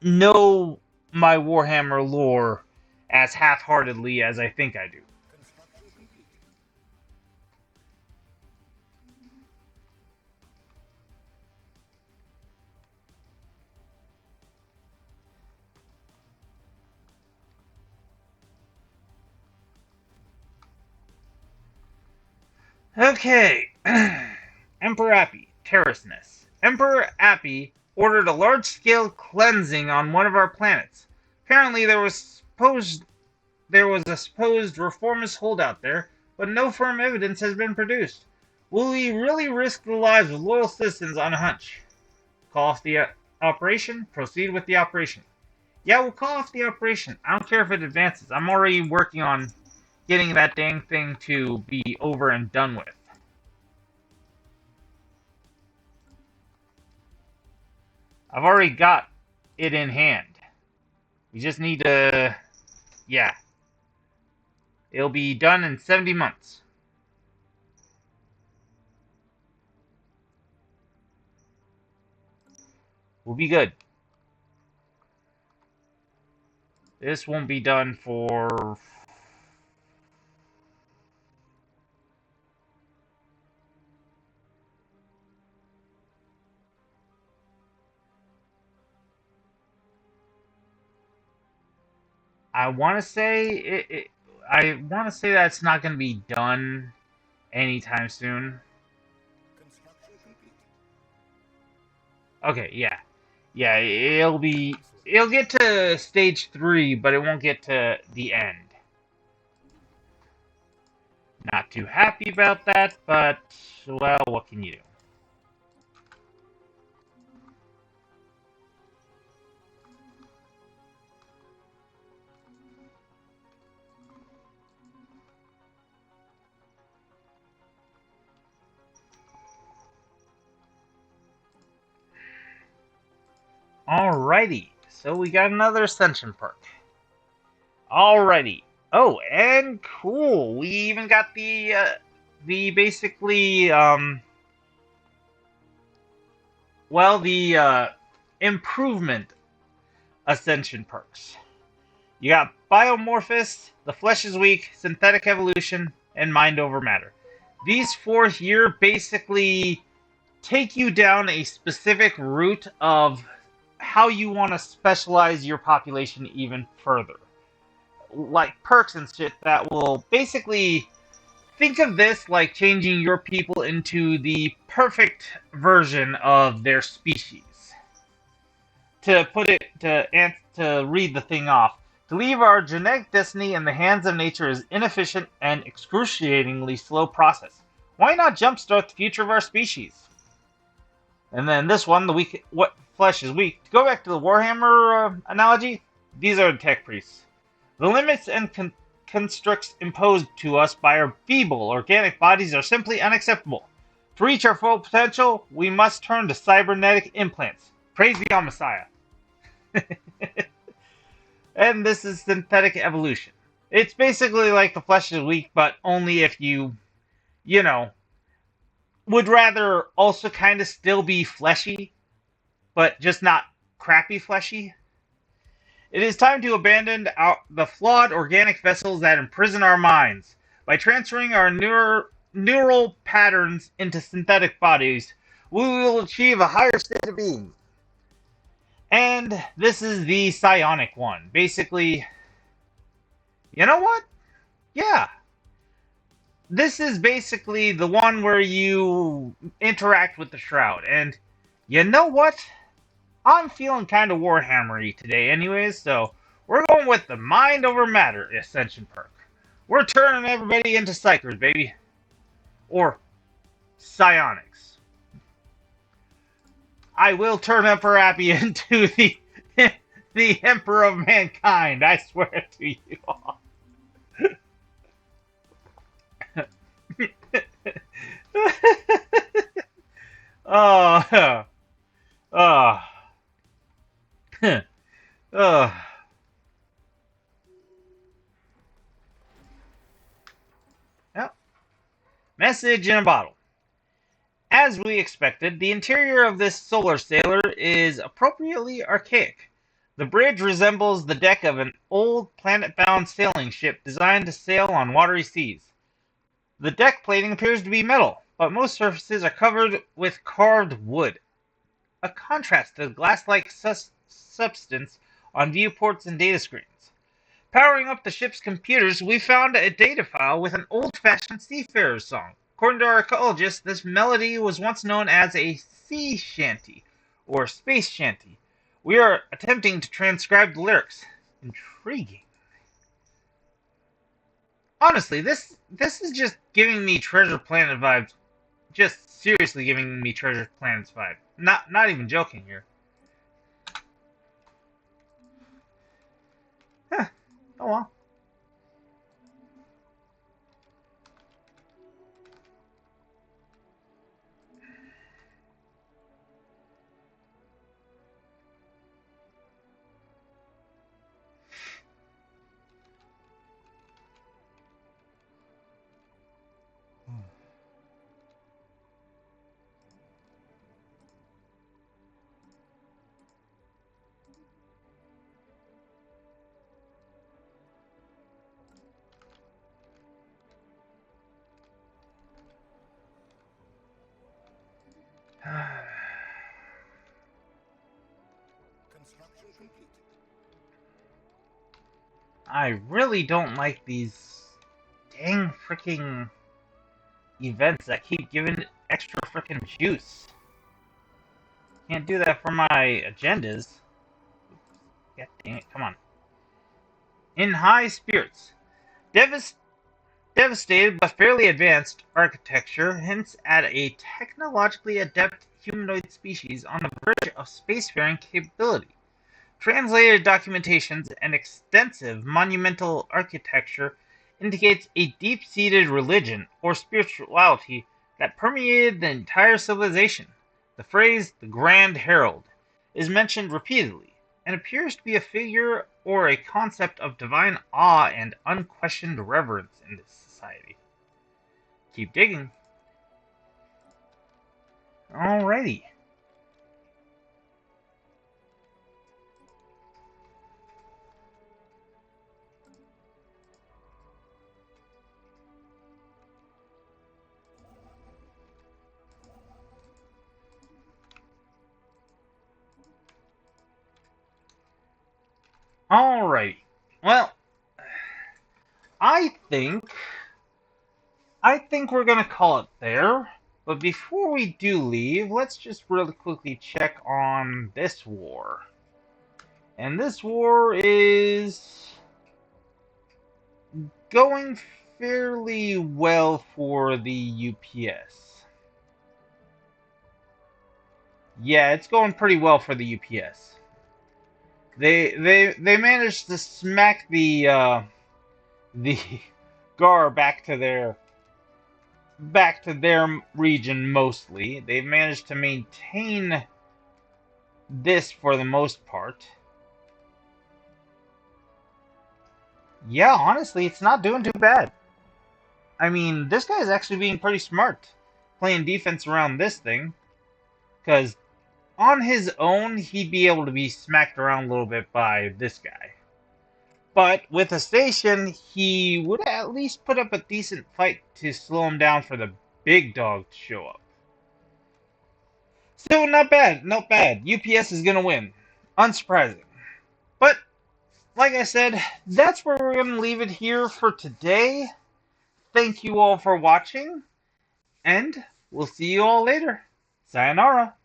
know my Warhammer lore as half-heartedly as I think I do. Okay. Emperor Appy, Terrace Nest. Emperor Appy, ordered a large-scale cleansing on one of our planets. Apparently there was a supposed reformist holdout there, but no firm evidence has been produced. Will we really risk the lives of loyal citizens on a hunch? Call off the operation, proceed with the operation. Yeah, we'll call off the operation. I don't care if it advances. I'm already working on getting that dang thing to be over and done with. I've already got it in hand. We just need to... Yeah. It'll be done in 70 months. We'll be good. This won't be done for... I want to say that's not going to be done anytime soon. Construction complete. Okay, yeah, it'll get to stage 3, but it won't get to the end. Not too happy about that, but well, what can you do? Alrighty, so we got another Ascension perk. Alrighty. Oh, and cool, we even got the basically, improvement Ascension perks. You got Biomorphist, The Flesh is Weak, Synthetic Evolution, and Mind Over Matter. These 4 here basically take you down a specific route of how you want to specialize your population even further. Like perks and shit that will basically... Think of this like changing your people into the perfect version of their species. To read the thing off, to leave our genetic destiny in the hands of nature is inefficient and excruciatingly slow process. Why not jumpstart the future of our species? And then this one, what flesh is weak. To go back to the Warhammer analogy, these are the tech priests. The limits and constructs imposed to us by our feeble organic bodies are simply unacceptable. To reach our full potential, we must turn to cybernetic implants. Praise the All Messiah. And this is synthetic evolution. It's basically like the flesh is weak, but only if you would rather also kind of still be fleshy, but just not crappy fleshy. It is time to abandon the flawed organic vessels that imprison our minds. By transferring our neural patterns into synthetic bodies, we will achieve a higher state of being. And this is the psionic one. Basically, you know what? Yeah. This is basically the one where you interact with the Shroud. And you know what? I'm feeling kind of Warhammery today anyways, so we're going with the Mind Over Matter Ascension perk. We're turning everybody into Psychers, baby. Or Psionics. I will turn Emperor Appy into the Emperor of Mankind, I swear to you all. Yep. Message in a bottle. As we expected, the interior of this solar sailor is appropriately archaic. The bridge resembles the deck of an old planet-bound sailing ship designed to sail on watery seas. The deck plating appears to be metal, but most surfaces are covered with carved wood, a contrast to the glass-like substance on viewports and data screens. Powering up the ship's computers, we found a data file with an old-fashioned seafarer's song. According to our archaeologists, this melody was once known as a sea shanty, or space shanty. We are attempting to transcribe the lyrics. Intriguing. Honestly, this is just giving me Treasure Planet vibes. Just seriously giving me Treasure Planet's vibe. Not even joking here. Huh. Oh well. Construction complete. I really don't like these dang freaking events that keep giving it extra freaking juice. Can't do that for my agendas. God dang it, come on. In high spirits. Devastated but fairly advanced architecture hints at a technologically adept humanoid species on the verge of spacefaring capability. Translated documentations and extensive monumental architecture indicates a deep-seated religion or spirituality that permeated the entire civilization. The phrase "the Grand Herald" is mentioned repeatedly, and appears to be a figure or a concept of divine awe and unquestioned reverence in this society. Keep digging. Alrighty. Alrighty. Well, I think we're gonna call it there. But before we do leave, let's just really quickly check on this war. And this war is going fairly well for the UPS. Yeah, it's going pretty well for the UPS. They managed to smack the Gar back to their region mostly. They've managed to maintain this for the most part. Yeah, honestly, it's not doing too bad. I mean, this guy's actually being pretty smart, playing defense around this thing, because on his own, he'd be able to be smacked around a little bit by this guy. But with a station, he would at least put up a decent fight to slow him down for the big dog to show up. Still, not bad, not bad. UPS is going to win. Unsurprising. But, like I said, that's where we're going to leave it here for today. Thank you all for watching, and we'll see you all later. Sayonara.